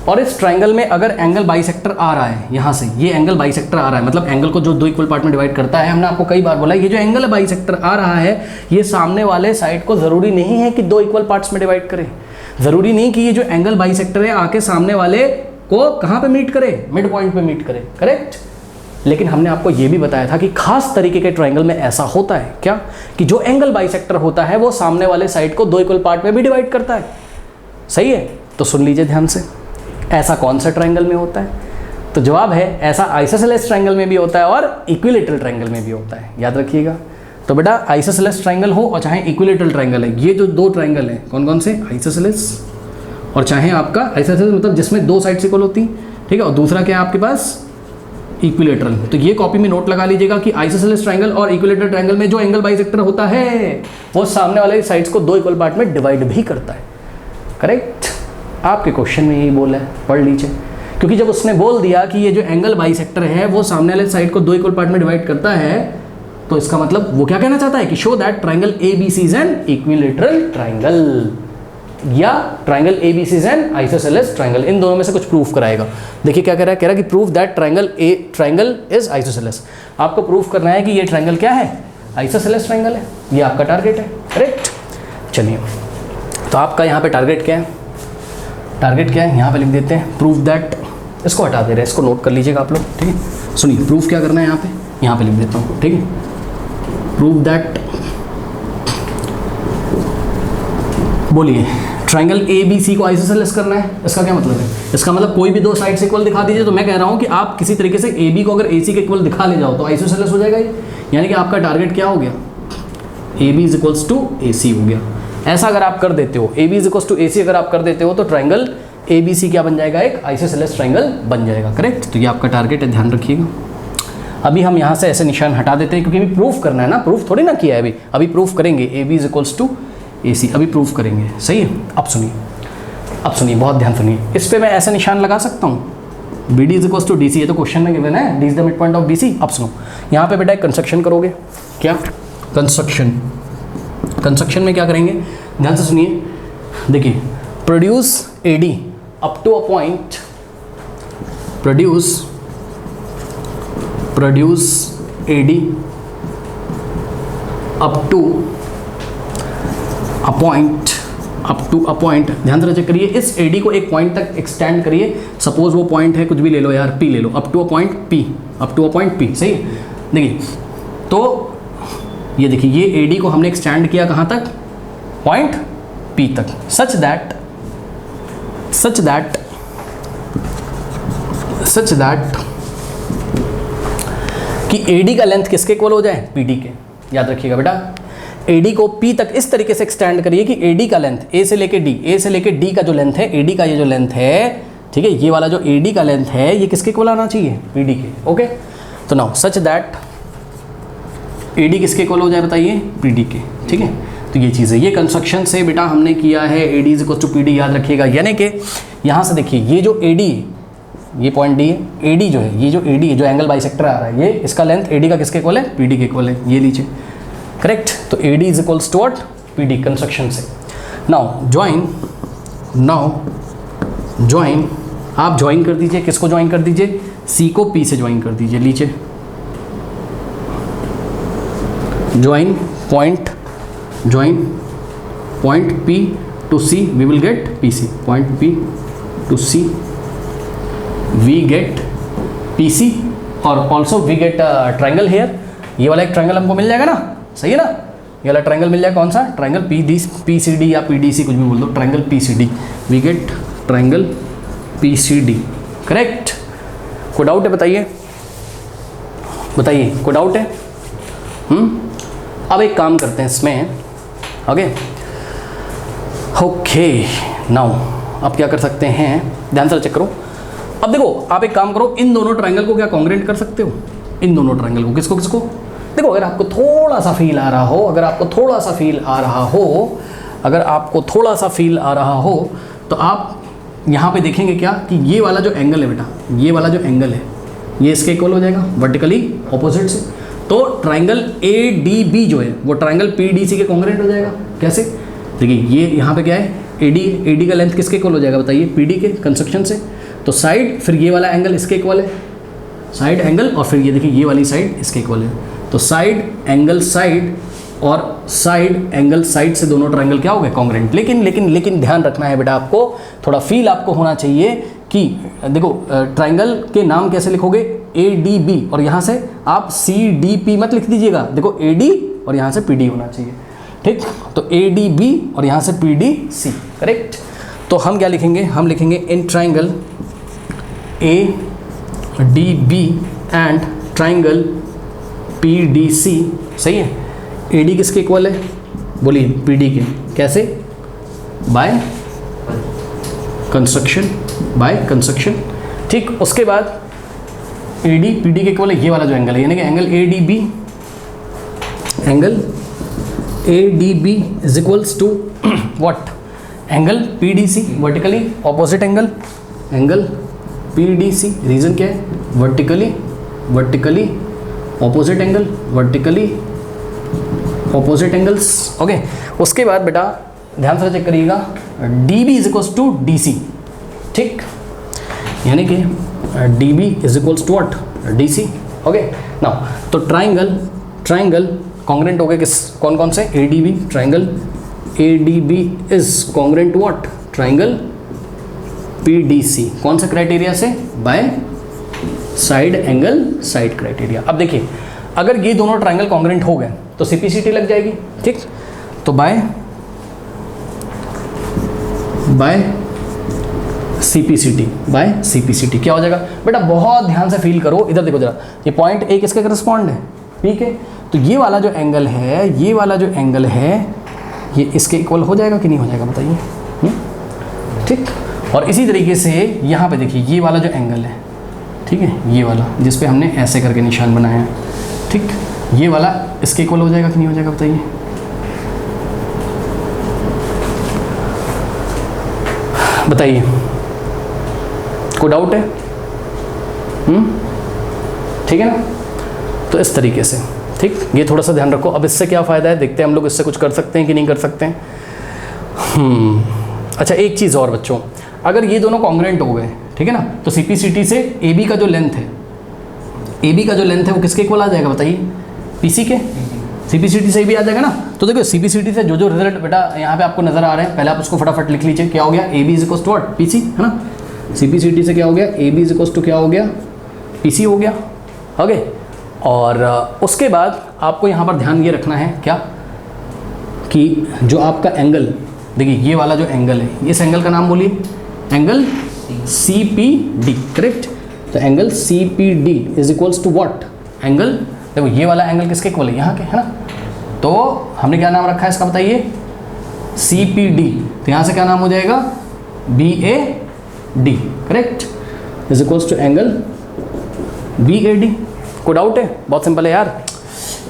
और इस ट्राइंगल में अगर एंगल बाइसेक्टर आ रहा है, यहाँ से ये एंगल बाइसेक्टर आ रहा है, मतलब एंगल को जो 2 इक्वल पार्ट में डिवाइड करता है, हमने आपको कई बार बोला है ये जो एंगल बाइसेक्टर आ रहा है, ये सामने वाले साइड को ज़रूरी नहीं है कि 2 इक्वल पार्ट्स में डिवाइड करे। ज़रूरी नहीं कि ये जो एंगल बाइसेक्टर है आके सामने वाले को कहाँ पे मीट करे? मिड पॉइंट पे मीट करे। करेक्ट। लेकिन हमने आपको ये भी बताया था कि खास तरीके के ट्राइंगल में ऐसा होता है क्या, कि जो एंगल बाइसेक्टर होता है वो सामने वाले साइड को 2 इक्वल पार्ट में भी डिवाइड करता है। सही है? तो सुन लीजिए ध्यान से, ऐसा कौन सा ट्राइंगल में होता है? तो जवाब है ऐसा आइसोसेलेस ट्राइंगल में भी होता है और इक्विलेटरल ट्राइंगल में भी होता है। याद रखिएगा। तो बेटा आइसोसेलेस ट्राइंगल हो और चाहे इक्विलेटरल ट्राइंगल है, ये जो 2 ट्राइंगल हैं कौन कौन से? आइसोसेलेस, और चाहे आपका आइसोसेलेस मतलब जिसमें 2 साइड्स इक्वल होती, ठीक है, और दूसरा क्या है आपके पास? इक्विलेटरल। तो ये कॉपी में नोट लगा लीजिएगा कि आइसोसेलेस ट्राइंगल और इक्विलेटरल ट्राइंगल में जो एंगल बाइसेक्टर होता है वो सामने वाले साइड्स को 2 इक्वल पार्ट में डिवाइड भी करता है। करेक्ट। आपके क्वेश्चन में यही बोला है, पढ़ लीजिए। क्योंकि जब उसने बोल दिया कि ये जो एंगल बाइसेक्टर है वो सामने वाले साइड को 2 इक्वल पार्ट में डिवाइड करता है, तो इसका मतलब वो क्या कहना चाहता है कि show that triangle ABC is an equilateral triangle, या triangle ABC is an isosceles triangle, इन दोनों में से कुछ प्रूफ कराएगा। देखिए क्या कह रहा है, कह रहा है कि proof that triangle is isosceles. आपको प्रूफ करना है कि ये ट्राइंगल क्या है, आइसोसेलेस ट्राइंगल है, ये आपका टारगेट है, करेक्ट। चलिए तो आपका यहाँ पे टारगेट क्या है, टारगेट क्या है यहाँ पे लिख देते हैं प्रूफ दैट, इसको हटा दे रहे हैं, इसको नोट कर लीजिएगा आप लोग, ठीक है। सुनिए प्रूफ क्या करना है यहाँ पे लिख देता हूँ, ठीक है। प्रूफ दैट, बोलिए, ट्राइंगल ABC को आइसोसेलेस करना है, इसका क्या मतलब है, इसका मतलब कोई भी दो साइड्स इक्वल दिखा दीजिए। तो मैं कह रहा हूँ कि आप किसी तरीके से AB को अगर AC के इक्वल दिखा ले जाओ तो आइसोसेलेस हो जाएगा ये, यानी कि आपका टारगेट क्या हो गया, AB is equals to AC हो गया। ऐसा अगर आप कर देते हो, AB is equals to AC अगर आप कर देते हो तो ट्राइंगल ABC क्या बन जाएगा, एक आइसोसेलेस ट्राइंगल बन जाएगा, करेक्ट। तो ये आपका टारगेट है, ध्यान रखिएगा। अभी हम यहाँ से ऐसे निशान हटा देते हैं क्योंकि अभी प्रूफ करना है ना, प्रूफ थोड़ी ना किया है अभी प्रूफ करेंगे, AB is equals to AC अभी प्रूफ करेंगे, सही है। अब सुनिए बहुत ध्यान सुनिए, इस पर मैं ऐसा निशान लगा सकता हूँ, BD is equals to DC, ये तो क्वेश्चन में गिवन है, D is the mid point of BC। अब सुनो, यहाँ पे बेटा एक कंस्ट्रक्शन करोगे, क्या कंस्ट्रक्शन में क्या करेंगे, ध्यान से सुनिए। देखिए produce AD up to a point, produce AD up to a point, ध्यान से चेक करिए, इस AD को एक पॉइंट तक एक्सटेंड करिए। सपोज वो पॉइंट है, कुछ भी ले लो यार, P ले लो, up to a point P, सही है। देखिए तो ये देखिए, ये AD को हमने एक्सटेंड किया कहाँ तक, पॉइंट P तक, सच दैट कि AD का लेंथ किसके इक्वल हो जाए, PD के। याद रखिएगा बेटा, AD को P तक इस तरीके से एक्सटेंड करिए कि AD का लेंथ A से लेके D का जो लेंथ है, AD का ये जो लेंथ है, ठीक है, ये वाला जो AD का लेंथ है ये किसके इक्वल आना चाहिए, PD के, ओके। तो नाउ सच दैट AD किसके इक्वल हो जाए बताइए, PD के, ठीक है। तो ये चीज़ है, ये कंस्ट्रक्शन से बेटा हमने किया है, AD is equal to PD, याद रखिएगा। यानी कि यहाँ से देखिए, ये जो AD, ये पॉइंट D है, AD जो है, ये जो AD है, जो एंगल बाइसेक्टर आ रहा है, ये इसका लेंथ AD का किसके इक्वल है, PD के इक्वल है, ये लीजिए, करेक्ट। तो AD is equals to what, PD, construction से। नाउ ज्वाइन, आप ज्वाइन कर दीजिए, किसको ज्वाइन कर दीजिए, C को P से ज्वाइन कर दीजिए, लीजिए join point P to C, we will get PC, point P to C we get PC, और also we get triangle here, ये वाला एक ट्राइंगल हमको मिल जाएगा ना, सही है ना, ये वाला ट्राइंगल मिल जाएगा, कौन सा ट्राइंगल, PCD या PDC, कुछ भी बोल दो, triangle PCD, we get triangle PCD, correct. कोई डाउट है बताइए, कोई डाउट है? अब एक काम करते हैं इसमें, ओके नाउ अब क्या कर सकते हैं, ध्यान से चेक करो। अब देखो आप एक काम करो, इन दोनों ट्राइंगल को क्या कॉन्ग्रुएंट कर सकते हो, इन दोनों ट्राइंगल को, किसको देखो, अगर आपको थोड़ा सा फील आ रहा हो, तो आप यहाँ पे देखेंगे क्या कि ये वाला जो एंगल है बेटा, ये वाला जो एंगल है, ये इसके इक्वल हो जाएगा वर्टिकली ऑपोजिट से। तो ट्राइंगल ADB जो है वो ट्राइंगल PDC के कॉन्ग्रुएंट हो जाएगा। कैसे, देखिए ये यहाँ पे क्या है, AD का लेंथ किसके इक्वल हो जाएगा बताइए, PD के, कंस्ट्रक्शन से। तो साइड, फिर ये वाला एंगल इसके इक्वल है, साइड एंगल, और फिर ये देखिए ये वाली साइड इसके इक्वल है। तो साइड एंगल साइड और साइड एंगल साइड से दोनों ट्राइंगल क्या हो गए, कॉन्ग्रुएंट। लेकिन ध्यान रखना है बेटा, आपको थोड़ा फील आपको होना चाहिए कि देखो ट्राइंगल के नाम कैसे लिखोगे, ADB, और यहाँ से आप CDP मत लिख दीजिएगा, देखो AD और यहाँ से PD होना चाहिए, ठीक। तो ADB और यहाँ से PDC, करेक्ट। तो हम क्या लिखेंगे, हम लिखेंगे in triangle ADB and triangle PDC, सही है। AD किसके इक्वल है, बोलिए PD के, कैसे, बाय कंस्ट्रक्शन, ठीक। उसके बाद AD PD के इक्वल है ये वाला जो एंगल है, यानी कि angle ADB is equals to what, angle PDC, vertically opposite angle PDC। Reason क्या है, vertically opposite angle, vertically opposite angles. Okay, उसके बाद बेटा ध्यान से चेक करिएगा, D B is equals to D C, ठीक, यानी कि D B is equals to what, D C. Okay now, तो ट्राइंगल कॉन्ग्रेंट हो गए किस, कौन कौन से, A D B, triangle A D B is congruent to what, triangle P D C. कौन सा क्राइटेरिया से, by side angle side criteria. अब देखिए, अगर ये दोनों ट्राइंगल कॉन्ग्रेंट हो गए तो सीपीसीटी लग जाएगी, ठीक, तो बाय सीपीसीटी क्या हो जाएगा बेटा, बहुत ध्यान से फील करो, इधर देखो जरा, ये पॉइंट ए किसके करस्पॉन्ड है, ठीक है, तो ये वाला जो एंगल है, ये इसके इक्वल हो जाएगा कि नहीं हो जाएगा बताइए, ठीक। और इसी तरीके से यहाँ पे देखिए, ये वाला जो एंगल है, ठीक है, ये वाला जिस पे हमने ऐसे करके निशान बनाया है, ठीक, ये वाला इसके इक्वल हो जाएगा कि नहीं हो जाएगा बताइए। बताइए, कोई डाउट है? ठीक है ना, तो इस तरीके से, ठीक, ये थोड़ा सा ध्यान रखो। अब इससे क्या फ़ायदा है, देखते हैं हम लोग इससे कुछ कर सकते हैं कि नहीं कर सकते हैं। अच्छा, एक चीज़ और बच्चों, अगर ये दोनों कॉन्ग्रेंट हो गए, ठीक है ना, तो सीपीसीटी से ए बी का जो लेंथ है, वो किसके इक्वल आ जाएगा बताइए, पीसी के। सीपीसीटी से भी आ जाएगा ना। तो देखो, सीपीसीटी से जो रिजल्ट बेटा यहाँ पे आपको नजर आ रहे हैं, पहले आप उसको फटाफट लिख लीजिए। क्या हो गया, A B is equal to what, PC, है ना। सीपीसीटी से क्या हो गया, A B is equal to क्या हो गया, पीसी हो गया। ओके, और उसके बाद आपको यहाँ पर ध्यान ये रखना है क्या, कि जो आपका एंगल, देखिए ये वाला जो एंगल है, इस एंगल का नाम बोलिए, angle C P D, correct. तो angle C P D is equals to what, angle, देखो ये वाला एंगल किसके इक्वल है, यहाँ के, है ना। तो हमने क्या नाम रखा है इसका बताइए, सी पी डी। तो यहाँ से क्या नाम हो जाएगा, B A D, correct, is equals to angle B A D. कोई डाउट है? बहुत सिंपल है यार।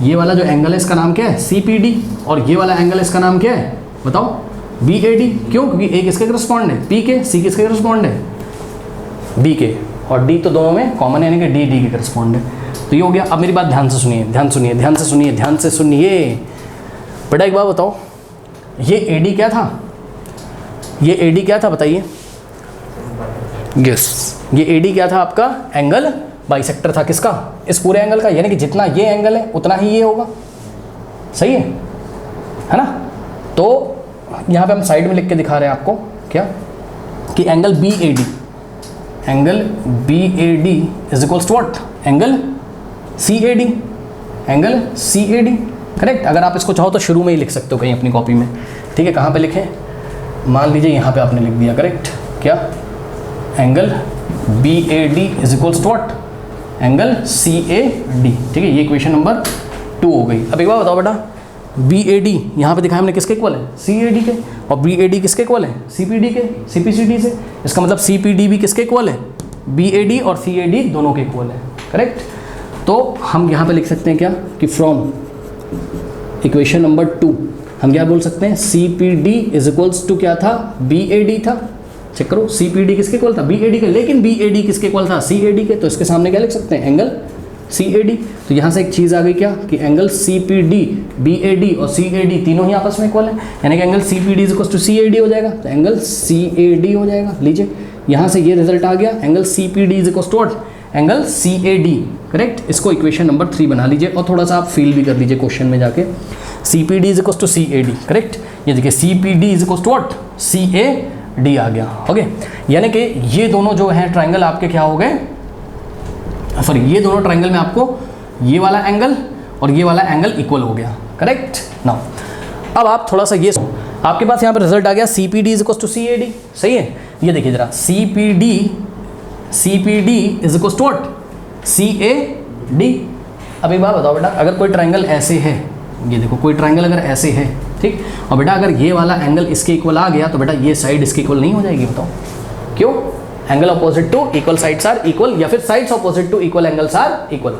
ये वाला जो एंगल है इसका नाम क्या है, सी पी डी, और ये वाला एंगल इसका नाम क्या है बताओ, बी ए डी। क्यों? क्योंकि ए किसके करस्पॉन्ड है, पी के, सी किसके करस्पॉन्ड है, बी के, और डी तो दोनों में कॉमन है, यानी कि डी डी के करस्पॉन्ड है। तो ये हो गया। अब मेरी बात ध्यान से सुनिए, ध्यान सुनिए, ध्यान से सुनिए, ध्यान से सुनिए बेटा। एक बात बताओ, ये ए डी क्या था, ये ए डी क्या था बताइए, यस, ये ए डी क्या था आपका, एंगल बाइसेक्टर था किसका, इस पूरे एंगल का, यानी कि जितना ये एंगल है उतना ही ये होगा, सही है ना। तो यहाँ पे हम साइड में लिख के दिखा रहे हैं आपको क्या, कि angle B A D, angle B A D is equals to what, angle C A D, angle C A D, correct. अगर आप इसको चाहो तो शुरू में ही लिख सकते हो कहीं अपनी कॉपी में, ठीक है। कहाँ पे लिखें, मान लीजिए यहाँ पे आपने लिख दिया, करेक्ट, क्या, angle B A D is equals to what, angle C A D, ठीक है। ये इक्वेशन नंबर 2 हो गई। अब एक बार बताओ बेटा, बी ए डी यहाँ पे दिखाया हमने किसके इक्वल है, सी ए डी के, और बी ए डी किसके इक्वल है, सी पी डी के, सी पी सी डी से। इसका मतलब सी पी डी भी किसके इक्वल है, बी ए डी और सी ए डी दोनों के इक्वल है, करेक्ट। तो हम यहाँ पे लिख सकते हैं क्या, कि फ्रॉम इक्वेशन नंबर 2 हम क्या बोल सकते हैं, C P D is equals to क्या था, बी ए डी था। चेक करो, सी पी डी किसके इक्वल था, बी ए डी के, लेकिन बी ए डी किसके इक्वल था, सी ए डी के। तो इसके सामने क्या लिख सकते हैं, एंगल सी ए डी। तो यहाँ से एक चीज़ आ गई क्या, कि angle C P D, B A D और सी ए डी तीनों ही आपस में इक्वल है, यानी कि angle C P D is equal to C A D हो जाएगा। तो एंगल सी ए डी हो जाएगा, लीजिए यहाँ से ये रिजल्ट आ गया, angle C P D is equal to what, angle C A D, correct. इसको इक्वेशन नंबर 3 बना लीजिए, और थोड़ा सा आप फील भी कर लीजिए क्वेश्चन में जाके, C P D is equal to C A D, correct. ये देखिए C P D is equal to what, C A D आ गया, ओके। यानी कि ये दोनों जो हैं ट्राइंगल आपके क्या हो गए, सॉरी, ये दोनों ट्राइंगल में आपको ये वाला एंगल और ये वाला एंगल इक्वल हो गया, करेक्ट। नाउ अब आप थोड़ा सा ये, आपके पास यहाँ पर रिजल्ट आ गया, C P D is equal to C A D, सही है। ये देखिए जरा, C P D is equal to what, C A D. अब एक बात बताओ बेटा, अगर कोई ट्राइंगल ऐसे है, ये देखो कोई ट्राइंगल अगर ऐसे है, ठीक, और बेटा अगर ये वाला एंगल इसके इक्वल आ गया, तो बेटा ये साइड इसके इक्वल नहीं हो जाएगी, बताओ क्यों, angle opposite to equal sides are equal, या फिर sides opposite to equal angles are equal.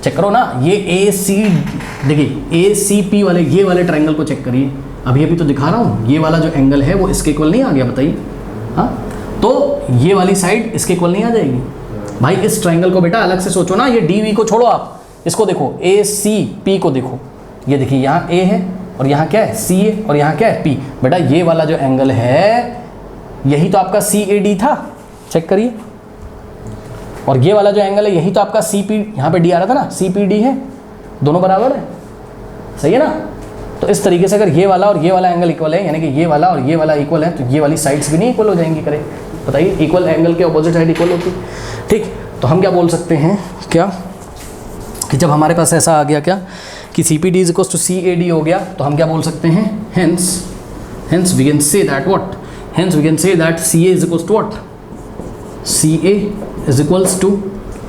Check करो ना, ये ए सी, देखिए ए सी पी वाले, ये वाले ट्राइंगल को चेक करिए, अभी तो दिखा रहा हूँ, ये वाला जो एंगल है वो इसके इक्वल नहीं आ गया, बताइए। हाँ, तो ये वाली साइड इसके इक्वल नहीं आ जाएगी भाई। इस ट्राइंगल को बेटा अलग से सोचो ना, ये डी वी को छोड़ो आप, इसको देखो ए सी पी को देखो, ये देखिए यहाँ ए है और यहाँ क्या है सी है और यहाँ क्या है पी। बेटा ये वाला जो एंगल है यही तो आपका सी ए डी था, चेक करिए, और ये वाला जो एंगल है यही तो आपका सी पी, यहाँ पे डी आ रहा था ना, सी पी डी है, दोनों बराबर है, सही है ना। तो इस तरीके से अगर ये वाला और ये वाला एंगल इक्वल है, यानी कि ये वाला और ये वाला इक्वल है, तो ये वाली साइड्स भी नहीं इक्वल हो जाएंगी। करें बताइए, इक्वल एंगल के अपोजिट साइड इक्वल होती, ठीक। तो हम क्या बोल सकते हैं, क्या कि जब हमारे पास ऐसा आ गया क्या कि C P D is equal to C A D हो गया, तो हम क्या बोल सकते हैं, hence we can say that what, hence we can say that C A is equal to what, C A is equals to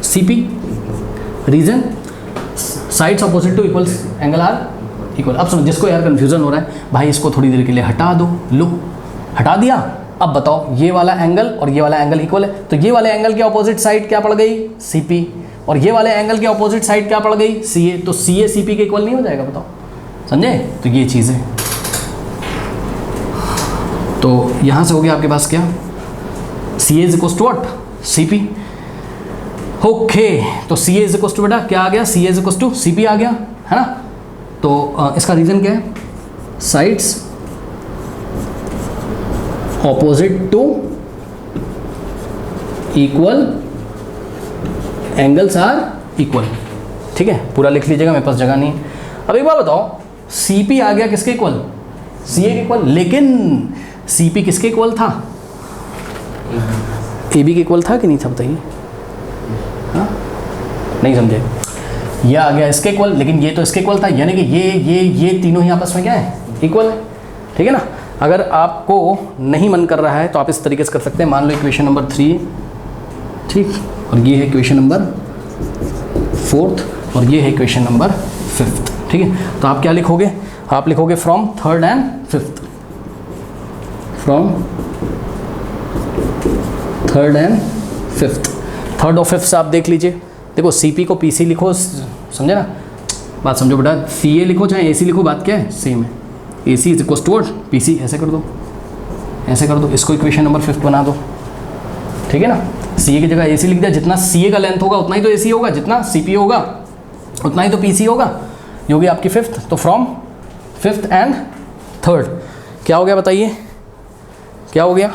C P. Reason, sides opposite to equals angle are equal. अब सुनो, जिसको यार confusion हो रहा है, भाई इसको थोड़ी देर के लिए हटा दो, लो हटा दिया। अब बताओ ये वाला एंगल और ये वाला एंगल इक्वल है, तो ये वाले एंगल के अपोजिट साइड क्या पड़ गई, सी पी, और ये वाले एंगल के अपोजिट साइड क्या पड़ गई, सी ए। तो सी ए सी पी के इक्वल नहीं हो जाएगा, बताओ, समझे। तो ये चीज़ है। तो यहाँ से हो गया आपके पास क्या, C A is equal to what, C P. Okay, तो C A is equal to बेटा क्या आ गया, C A is equal to C P आ गया, है ना। तो इसका रीज़न क्या है, sides opposite to equal angles are equal, ठीक है। पूरा लिख लीजिएगा, मेरे पास जगह नहीं है। अब एक बार बताओ, सी पी आ गया किसके इक्वल, सी ए के इक्वल, लेकिन सी पी किसके इक्वल था, ए बी के इक्वल था कि नहीं था, बताइए। हाँ, नहीं समझे, ये आ गया इसके इक्वल, लेकिन ये तो इसके इक्वल था, यानी कि ये तीनों ही आपस में क्या है, इक्वल है, ठीक है ना। अगर आपको नहीं मन कर रहा है तो आप इस तरीके से कर सकते हैं, मान लो इक्वेशन नंबर 3, ठीक, और ये है इक्वेशन नंबर 4 और ये है इक्वेशन नंबर 5, ठीक है। तो आप क्या लिखोगे, आप लिखोगे from 3rd and 5th, from 3rd and 5th, 3rd और 5th से आप देख लीजिए। देखो सी पी को पी सी लिखो, समझे ना, बात समझो बेटा, सी ए लिखो चाहे ए सी लिखो, बात क्या है, सेम है। A C is equal to P C, ऐसे कर दो, ऐसे कर दो, इसको इक्वेशन नंबर 5 बना दो, ठीक है ना। सी ए की जगह ए सी लिख दिया, जितना सी ए का लेंथ होगा उतना ही तो ए सी होगा, जितना सी पी होगा उतना ही तो पी सी होगा, ये होगी आपकी 5th। तो फ्रॉम 5th एंड 3rd क्या हो गया बताइए, क्या हो गया,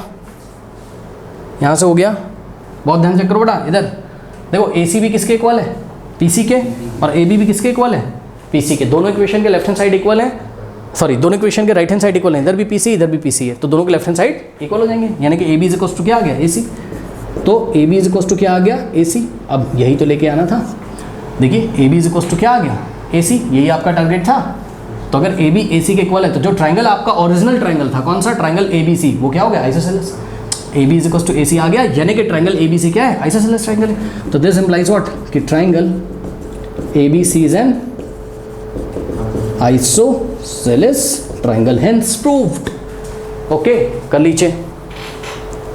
यहाँ से हो गया, बहुत ध्यान चेक करो बेटा। इधर देखो ए सी भी किसके इक्वल है, पी सी के, और ए बी भी किसके इक्वल है, पी सी के। दोनों इक्वेशन के लेफ्ट हैंड साइड इक्वल है, सॉरी दोनों इक्वेशन के राइट हैंड साइड इक्वल है, इधर भी पी सी इधर भी पी सी है, तो दोनों के लेफ्ट हैंड साइड इक्वल हो जाएंगे, यानी कि A B is equal to क्या आ गया, ए सी। तो A B is equal to क्या आ गया, ए सी। अब यही तो लेके आना था, देखिए A B is equal to क्या आ गया, ए सी, यही आपका टारगेट था। तो अगर ए बी ए सी के इक्वल है, तो जो ट्राइंगल आपका ओरिजिनल ट्राइंगल था, कौन सा ट्राइंगल ए बी सी, वो क्या हो गया, isosceles. A B is equal to A C आ गया, यानी कि ट्राइंगल ए बी सी क्या है, आइसोसेलेस ट्राइंगल है। तो दिस इम्प्लाइज व्हाट, कि triangle A B C is an isosceles triangle, hence proved. Okay, कर लीजिए।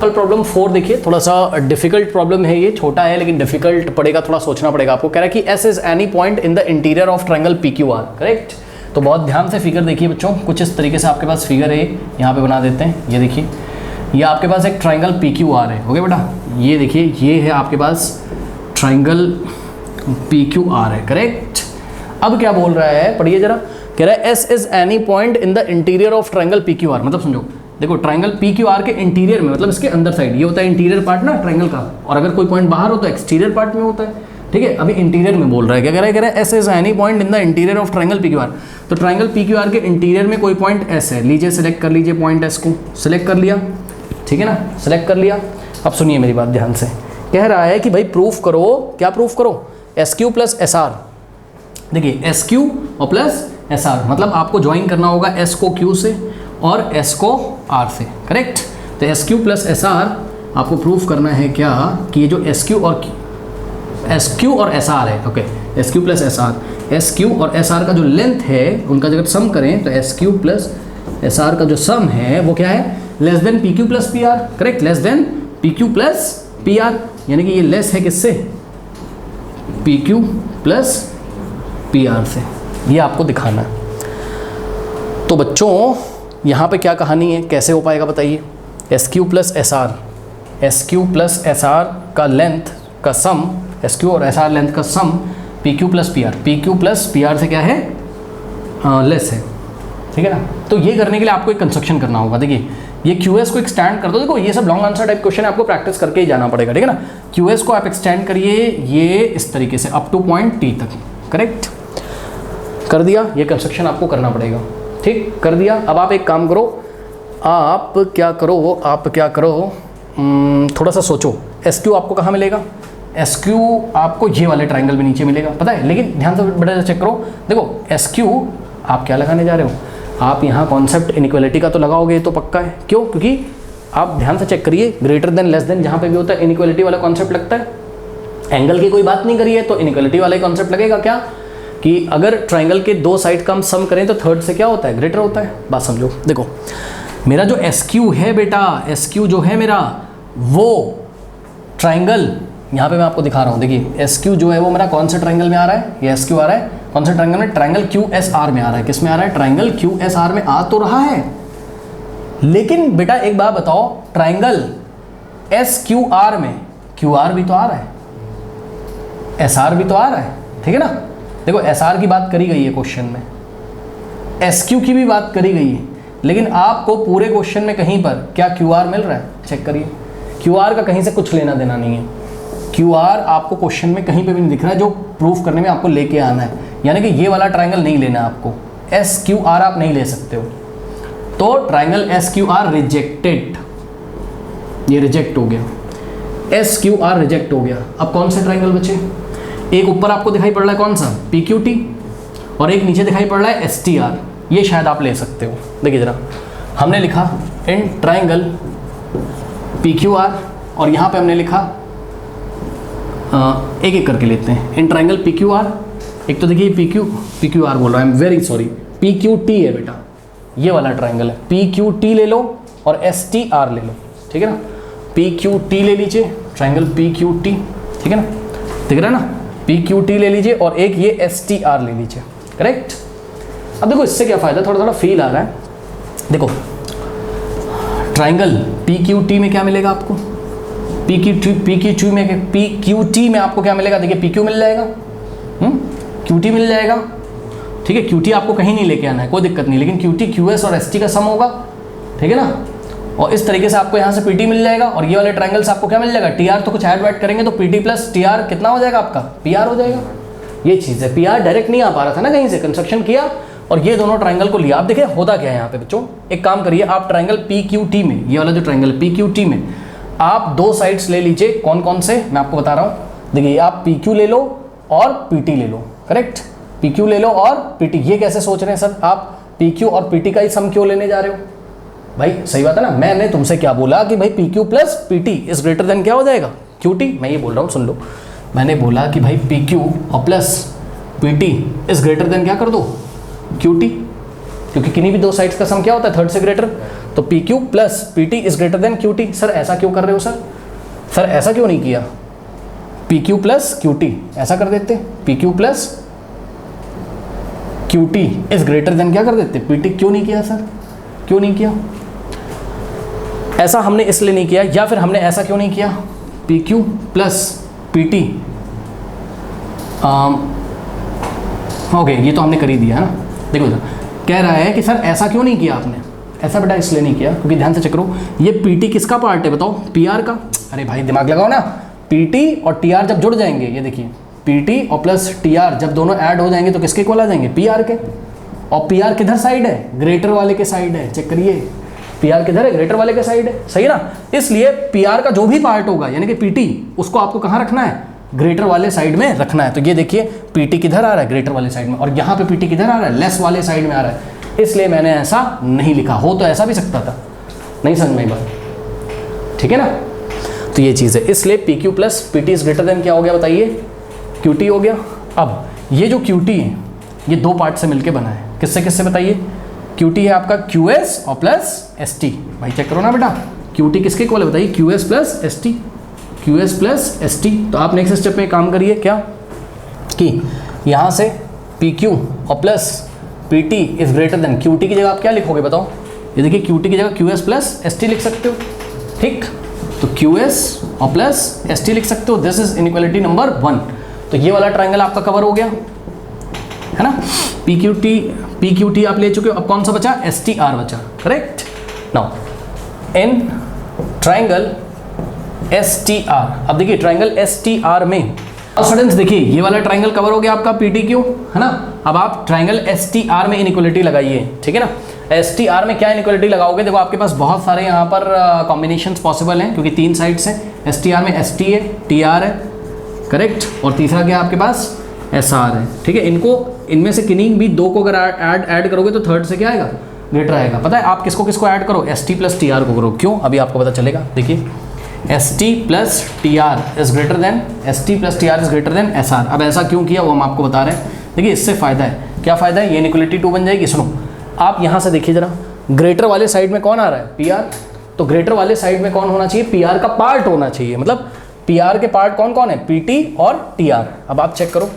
प्रॉब्लम 4 देखिए, थोड़ा सा डिफिकल्ट प्रॉब्लम है, ये छोटा है लेकिन डिफिकल्ट पड़ेगा, थोड़ा सोचना पड़ेगा आपको। कह रहा है कि S is any point in the interior of triangle P Q R, correct. तो बहुत ध्यान से फिगर देखिए बच्चों, कुछ इस तरीके से आपके पास फिगर है, यहाँ पे बना देते हैं। ये देखिए, ये आपके पास एक ट्राइंगल पी क्यू आर है, ओके बेटा, ये देखिए, ये है आपके पास ट्राइंगल पी क्यू आर है, करेक्ट। अब क्या बोल रहा है, पढ़िए जरा, कह रहा है S is any point in the interior of triangle P Q R. मतलब समझो, देखो ट्राइंगल पी क्यू आर के इंटीरियर में, मतलब इसके अंदर साइड, ये होता है इंटीरियर पार्ट ना ट्राइंगल का, और अगर कोई पॉइंट बाहर हो तो एक्सटीरियर पार्ट में होता है, ठीक है। अभी इंटीरियर में बोल रहा है, क्या कह रहा है, S is any point in the interior of triangle P Q R. तो ट्राइंगल पी क्यू आर के इंटीरियर में कोई पॉइंट एस है, लीजिए सेलेक्ट कर लीजिए पॉइंट एस को, सेलेक्ट कर लिया, ठीक है ना, सेलेक्ट कर लिया। अब सुनिए मेरी बात ध्यान से, कह रहा है कि भाई प्रूफ करो, क्या प्रूफ करो, S Q plus S are. देखिए एस क्यू और प्लस एस आर, मतलब आपको ज्वाइन करना होगा एस को क्यू से और एस को आर से, करेक्ट। तो S Q plus S are आपको प्रूफ करना है क्या, कि ये जो एस क्यू और एस आर है, okay, S Q plus S R का जो लेंथ है उनका जब सम करें, तो S Q plus S R का जो सम है वो क्या है, less than P Q plus P are, correct, less than P Q plus P are, यानी कि ये लेस है किससे, P Q plus P R से, ये आपको दिखाना है। तो बच्चों यहाँ पे क्या कहानी है, कैसे हो पाएगा बताइए, S Q plus S R का लेंथ का सम, एस क्यू और एस आर लेंथ का sum P Q plus P R, P Q plus P R से क्या है लेस है, ठीक है ना। तो ये करने के लिए आपको एक कंस्ट्रक्शन करना होगा। देखिए ये क्यू एस को एक्सटेंड कर दो, देखो ये सब लॉन्ग आंसर टाइप क्वेश्चन है, आपको प्रैक्टिस करके ही जाना पड़ेगा, ठीक है ना। क्यू एस को आप एक्सटेंड करिए ये इस तरीके से अप टू पॉइंट टी तक, करेक्ट कर दिया, ये कंस्ट्रक्शन आपको करना पड़ेगा, ठीक कर दिया। अब आप एक काम करो, आप क्या करो, थोड़ा सा सोचो, एस क्यू आपको कहाँ मिलेगा, एस क्यू आपको ये वाले ट्राइंगल में नीचे मिलेगा, पता है। लेकिन ध्यान से बड़ा चेक करो, देखो एस क्यू आप क्या लगाने जा रहे हो, आप यहाँ कॉन्सेप्ट इनइक्वालिटी का तो लगाओगे, तो पक्का है। क्यों? क्योंकि आप ध्यान से चेक करिए, ग्रेटर देन लेस देन जहाँ पे भी होता है इनइक्वालिटी वाला कॉन्सेप्ट लगता है। एंगल की कोई बात नहीं करी है तो इनइक्वालिटी वाला ही कॉन्सेप्ट लगेगा। क्या कि अगर ट्राइंगल के दो साइड का हम सम करें तो थर्ड से क्या होता है, ग्रेटर होता है। बात समझो, देखो मेरा जो एस क्यू है बेटा, एस क्यू जो है मेरा वो ट्राइंगल, यहाँ पे मैं आपको दिखा रहा हूँ, देखिए एस क्यू जो है वो मेरा कौन से ट्राइंगल में आ रहा है, ये एस क्यू आ रहा है कौन से ट्राइंगल में, ट्राइंगल क्यू एस आर में आ रहा है। किस में आ रहा है, ट्राइंगल क्यू एस आर में आ तो रहा है। लेकिन बेटा एक बात बताओ, ट्राइंगल एस क्यू आर में क्यू आर भी तो आ रहा है, एस आर भी तो आ रहा है, ठीक है ना। देखो एस आर की बात करी गई है क्वेश्चन में, एस क्यू की भी बात करी गई है, लेकिन आपको पूरे क्वेश्चन में कहीं पर क्या क्यू आर मिल रहा है, चेक करिए। क्यू आर का कहीं से कुछ लेना देना नहीं है, क्यू आर आपको क्वेश्चन में कहीं पे भी नहीं दिख रहा है, जो प्रूफ करने में आपको लेके आना है। यानी कि ये वाला ट्राइंगल नहीं लेना है आपको, एस क्यू आर आप नहीं ले सकते हो। तो triangle S Q R rejected, ये रिजेक्ट हो गया, एस क्यू आर रिजेक्ट हो गया। अब कौन से ट्राइंगल बचे, एक ऊपर आपको दिखाई पड़ रहा है कौन सा, पी क्यू टी, और एक नीचे दिखाई पड़ रहा है एस टी आर, ये शायद आप ले सकते हो। देखिए जरा, हमने लिखा in triangle P Q R, और यहाँ पे हमने लिखा एक एक करके लेते हैं, in triangle P Q R. एक तो देखिए पी क्यू आर बोल रहा है, I am very sorry, P Q T है बेटा, ये वाला ट्राइंगल है, पी क्यू टी ले लो और एस टी आर ले लो, ठीक है ना। पी क्यू टी ले लीजिए, ट्राइंगल पी क्यू टी, ठीक है ना, दिख रहा है ना, पी क्यू टी ले लीजिए और एक ये एस टी आर ले लीजिए, करेक्ट। अब देखो इससे क्या फ़ायदा, थोड़ा थोड़ा फील आ रहा है। देखो ट्राइंगल पी क्यू टी में क्या मिलेगा आपको, पी क्यू टी में आपको क्या मिलेगा, देखिए पी क्यू मिल जाएगा, क्यू टी मिल जाएगा, ठीक है। क्यू टी आपको कहीं नहीं लेके आना है, कोई दिक्कत नहीं, लेकिन क्यू टी क्यू एस और एस टी का सम होगा, ठीक है ना। और इस तरीके से आपको यहाँ से पी टी मिल जाएगा, और ये वाले ट्राइंगल से आपको क्या मिल जाएगा, टी आर। तो कुछ ऐड वैड करेंगे तो P T plus T are कितना हो जाएगा आपका, पी आर हो जाएगा। ये चीज़ है, पी आर डायरेक्ट नहीं आ पा रहा था ना, कहीं से कंस्ट्रक्शन किया और ये दोनों ट्राइंगल को लिया। आप देखिए होता क्या है यहाँ पे बच्चों, एक काम करिए, आप ट्राइंगल पी क्यू टी में, ये वाला जो ट्राइंगल पी क्यू टी में आप दो साइड्स ले लीजिए, कौन कौन से मैं आपको बता रहा हूँ। देखिए आप पी क्यू ले लो और पी टी ले लो, करेक्ट, पी क्यू ले लो और पी टी। ये कैसे सोच रहे हैं सर, आप पी क्यू और पी टी का ही सम क्यों लेने जा रहे हो भाई, सही बात है ना। मैंने तुमसे क्या बोला कि भाई P Q plus P T is greater than क्या हो जाएगा, क्यू टी। मैं ये बोल रहा हूँ, सुन लो, मैंने बोला कि भाई पी क्यू और plus P T is greater than क्या कर दो, क्यू टी, क्योंकि किन्हीं भी दो साइड्स का सम क्या होता है, थर्ड से ग्रेटर। तो P Q plus P T is greater then Q T. Sir ऐसा क्यों कर रहे हो सर ऐसा क्यों नहीं किया, P Q plus Q T ऐसा कर देते, P Q plus Q T is greater than क्या कर देते, पी टी। क्यों नहीं किया सर, क्यों नहीं किया ऐसा, हमने इसलिए नहीं किया, या फिर हमने ऐसा क्यों नहीं किया, P Q plus P T, okay ये तो हमने कर ही दिया है ना। देखो कह रहा है कि सर ऐसा क्यों नहीं किया आपने, ऐसा बेटा इसलिए नहीं किया क्योंकि ध्यान से चेक करो, ये पी टी किसका पार्ट है बताओ, पी आर का। अरे भाई दिमाग लगाओ ना, पी टी और टी आर जब जुड़ जाएंगे, ये देखिए पी टी और प्लस टी आर जब दोनों ऐड हो जाएंगे तो किसके इक्वल आ जाएंगे, पी आर के। और पी आर किधर साइड है, ग्रेटर वाले के साइड है, चेक करिए पी आर किधर है, ग्रेटर वाले के साइड है, सही है ना। इसलिए पी आर का जो भी पार्ट होगा यानी कि पी टी, उसको आपको कहाँ रखना है, ग्रेटर वाले साइड में रखना है। तो ये देखिए पी टी किधर आ रहा है, ग्रेटर वाले साइड में, और यहाँ पे पी टी किधर आ रहा है, लेस वाले साइड में आ रहा है। इसलिए मैंने ऐसा नहीं लिखा, हो तो ऐसा भी सकता था, नहीं समझ में बात, ठीक है ना। तो ये चीज़ है, इसलिए P Q plus P T is greater than क्या हो गया बताइए, क्यू टी हो गया। अब ये जो क्यू टी है ये दो पार्ट से मिलके बना है, किससे किससे बताइए, क्यू टी है आपका क्यू एस और प्लस एस टी। भाई चेक करो ना बेटा, क्यू टी किसके इक्वल है बताइए, Q S plus S T, Q S plus S T. तो आप नेक्स्ट स्टेप में काम करिए क्या, कि यहाँ से पी क्यू और plus P T is greater then Q T की जगह आप क्या लिखोगे बताओ, ये देखिए क्यू टी की जगह Q S plus S T लिख सकते हो, ठीक। तो क्यू एस और प्लस एस टी लिख सकते हो, दिस इज इनइक्वालिटी नंबर 1। तो ये वाला ट्राइंगल आपका कवर हो गया, है ना। पी क्यू टी आप ले चुके हो, अब कौन सा बचा, एस टी आर बचा, correct. Now in triangle S T R, अब देखिए ट्राइंगल एस टी आर में स्टूडेंट्स देखिए ये वाला ट्राइंगल कवर हो गया आपका पी टी क्यू, है ना। अब आप ट्राइंगल एस टी आर में इनइक्वालिटी लगाइए, ठीक है ना। एस टी आर में क्या इनइक्वालिटी लगाओगे, देखो आपके पास बहुत सारे यहाँ पर कॉम्बिनेशंस पॉसिबल हैं, क्योंकि 3 साइड्स हैं। एस टी आर में एस टी है, टी आर है, करेक्ट, और तीसरा क्या आपके पास एस आर है, ठीक है। इनमें से किन्हीं भी 2 को अगर ऐड करोगे तो थर्ड से क्या आएगा, ग्रेटर आएगा। पता है आप किसको किसको ऐड करो, S T plus T are को करो, क्यों अभी आपको पता चलेगा। देखिए S T plus T are is greater then S T plus T are is greater then S R. अब ऐसा क्यों किया वो हम आपको बता रहे हैं। देखिए इससे फ़ायदा है, क्या फ़ायदा है, ये इनइक्वालिटी 2 बन जाएगी। सुनो आप यहाँ से देखिए जरा, ग्रेटर वाले साइड में कौन आ रहा है, पी आर, तो ग्रेटर वाले साइड में कौन होना चाहिए, पी आर का पार्ट होना चाहिए, मतलब पी आर के पार्ट कौन कौन है, पी टी और टी आर। अब आप चेक करो,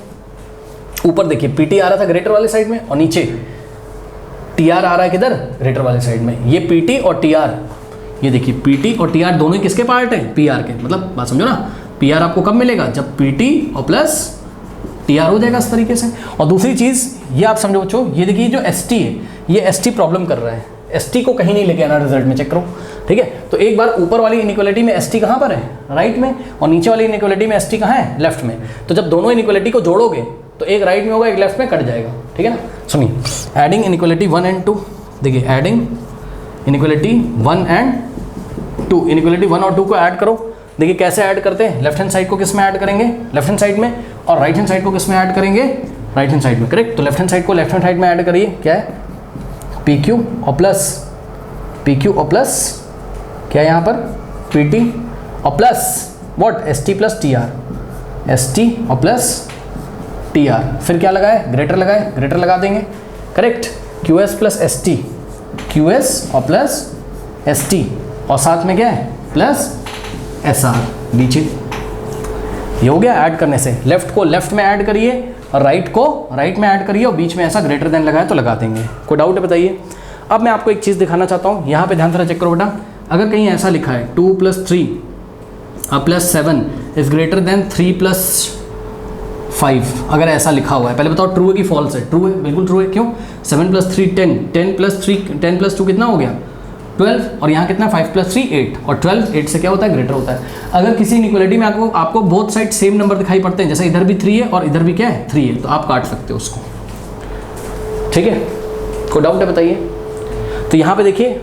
ऊपर देखिए पी टी आ रहा था ग्रेटर वाले साइड में, और नीचे टी आर आ रहा है किधर, ग्रेटर वाले साइड में। ये पी टी और टी आर, ये देखिए पी टी और टी आर दोनों ही किसके पार्ट हैं, पी आर के। मतलब बात समझो ना, पी आर आपको कब मिलेगा, जब पी टी और प्लस टी आर हो जाएगा इस तरीके से। और दूसरी चीज़ ये आप समझो बच्चों, ये देखिए जो एस टी है, ये एस टी प्रॉब्लम कर रहा है, एस टी को कहीं नहीं लेके आना रिजल्ट में, चेक करो, ठीक है। तो एक बार ऊपर वाली इनइक्वालिटी में एस टी कहाँ पर है, राइट में, और नीचे वाली इनइक्वालिटी में एस टी कहाँ है, लेफ्ट में। तो जब दोनों इनइक्वालिटी को जोड़ोगे तो एक राइट में होगा, एक लेफ्ट में, कट जाएगा, ठीक है ना। सुनिए एडिंग इनइक्वालिटी 1 and 2, देखिए एडिंग इनइक्वालिटी 1 and 2, इनइक्वालिटी 1 और 2 को ऐड करो। देखिए कैसे ऐड करते हैं, लेफ्ट हैंड साइड को किस में ऐड करेंगे, लेफ्ट हैंड साइड में, और राइट हैंड साइड को किस में ऐड करेंगे, राइट हैंड साइड में, करेक्ट। तो लेफ्ट हैंड साइड को लेफ्ट हैंड साइड में ऐड करिए, क्या है, पी क्यू और प्लस क्या है यहाँ पर, पी टी और plus what, S T plus T are, S T और प्लस टी आर, फिर क्या लगाए, ग्रेटर लगाए, ग्रेटर लगा देंगे, correct. Q S plus S T, Q S और प्लस एस टी, और साथ में क्या है, प्लस एस आर नीचे। ये हो गया ऐड करने से, लेफ्ट को लेफ्ट में ऐड करिए और राइट को राइट में ऐड करिए, और बीच में ऐसा ग्रेटर देन लगाए तो लगा देंगे। कोई डाउट है बताइए। अब मैं आपको एक चीज़ दिखाना चाहता हूँ, यहाँ पे ध्यान से चेक करो बेटा, अगर कहीं ऐसा लिखा है 2 + 3 + 7 इज ग्रेटर देन 3 + 5, अगर ऐसा लिखा हुआ है, पहले बताओ ट्रू है कि फॉल्स है, ट्रू है, बिल्कुल ट्रू है। क्यों, 7 + 3 10, 10 + 3 10 + 2 कितना हो गया, 12, और यहाँ कितना 5 + 3 8, और 12 8 से क्या होता है, ग्रेटर होता है। अगर किसी इनइक्वालिटी में आपको बोथ साइड सेम नंबर दिखाई पड़ते हैं, जैसे इधर भी 3 है और इधर भी क्या है 3 है, तो आप काट सकते हो उसको, ठीक है। कोई डाउट है बताइए। तो यहाँ पे देखिए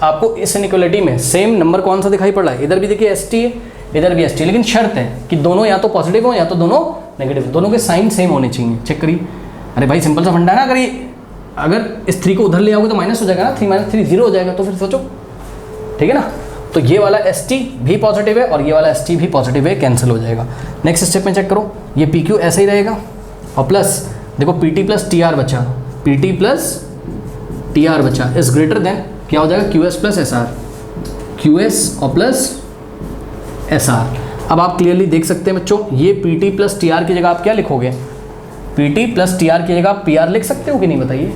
आपको इस इनइक्वालिटी में सेम नंबर कौन सा दिखाई पड़ रहा है, इधर भी देखिए एस टी है, इधर भी एस टी, लेकिन शर्त है कि दोनों या तो पॉजिटिव हो या तो दोनों नेगेटिव, दोनों के साइन सेम होने चाहिए। चेक करिए, अरे भाई सिंपल सा फंडा है ना, अगर इस 3 को उधर ले आओगे तो माइनस हो जाएगा ना, 3 - 3 0 हो जाएगा, तो फिर सोचो, ठीक है ना। तो ये वाला एस टी भी पॉजिटिव है और ये वाला एस टी भी पॉजिटिव है, कैंसिल हो जाएगा। नेक्स्ट स्टेप में चेक करो, ये पी क्यू ऐसे ही रहेगा, और प्लस देखो P T plus T R बचा, P T plus T R बचा इज ग्रेटर देन क्या हो जाएगा, Q S plus S R, Q S और प्लस एस आर। अब आप क्लियरली देख सकते हैं बच्चों, ये P T plus T R की जगह आप क्या लिखोगे, P T plus T R की जगह आप पी आर लिख सकते हो कि नहीं बताइए।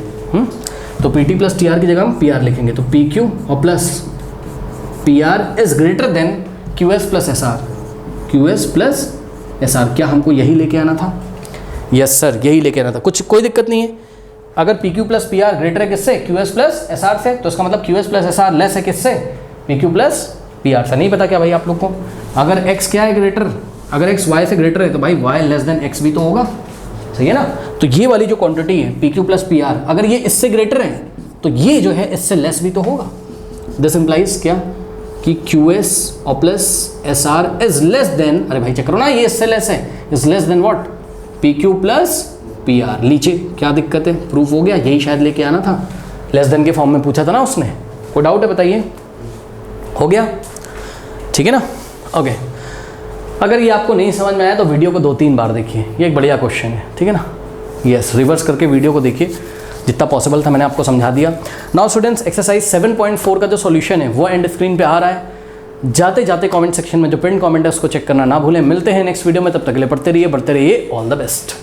तो P T plus T R की जगह हम पी आर लिखेंगे, तो पी क्यू और plus P are is greater then Q S plus S R, Q S plus S are. क्या हमको यही लेके आना था, यस सर यही लेके आना था, कोई दिक्कत नहीं है। अगर P Q plus P are greater है किससे, Q S plus S are से, तो इसका मतलब Q S plus S are less है किससे, P Q plus P R से। नहीं पता क्या भाई आप लोग को, अगर एक्स क्या है ग्रेटर, अगर एक्स वाई से ग्रेटर है तो भाई वाई लेस देन एक्स भी तो होगा, सही है ना। तो ये वाली जो क्वांटिटी है P Q plus P are, अगर ये इससे ग्रेटर है तो ये जो है इससे लेस भी तो होगा। दिस इम्प्लाइज क्या कि क्यू एस और plus S are is less than, अरे भाई चेक करो ना, ये इससे लेस है, is less than what, P Q plus P are. नीचे क्या दिक्कत है, प्रूफ हो गया, यही शायद लेके आना था, लेस देन के फॉर्म में पूछा था ना उसने। कोई डाउट है बताइए, हो गया, ठीक है ना, ओके। अगर ये आपको नहीं समझ में आया तो वीडियो को 2-3 बार देखिए, ये एक बढ़िया क्वेश्चन है, ठीक है ना। यस, रिवर्स करके वीडियो को देखिए, जितना पॉसिबल था मैंने आपको समझा दिया। नाउ स्टूडेंट्स, एक्सरसाइज 7.4 का जो सॉल्यूशन है वो एंड स्क्रीन पे आ रहा है। जाते जाते कमेंट सेक्शन में जो पिन कमेंट है उसको चेक करना ना भूलें। मिलते हैं नेक्स्ट वीडियो में, तब तक के लिए पढ़ते रहिए, बढ़ते रहिए, ऑल द बेस्ट।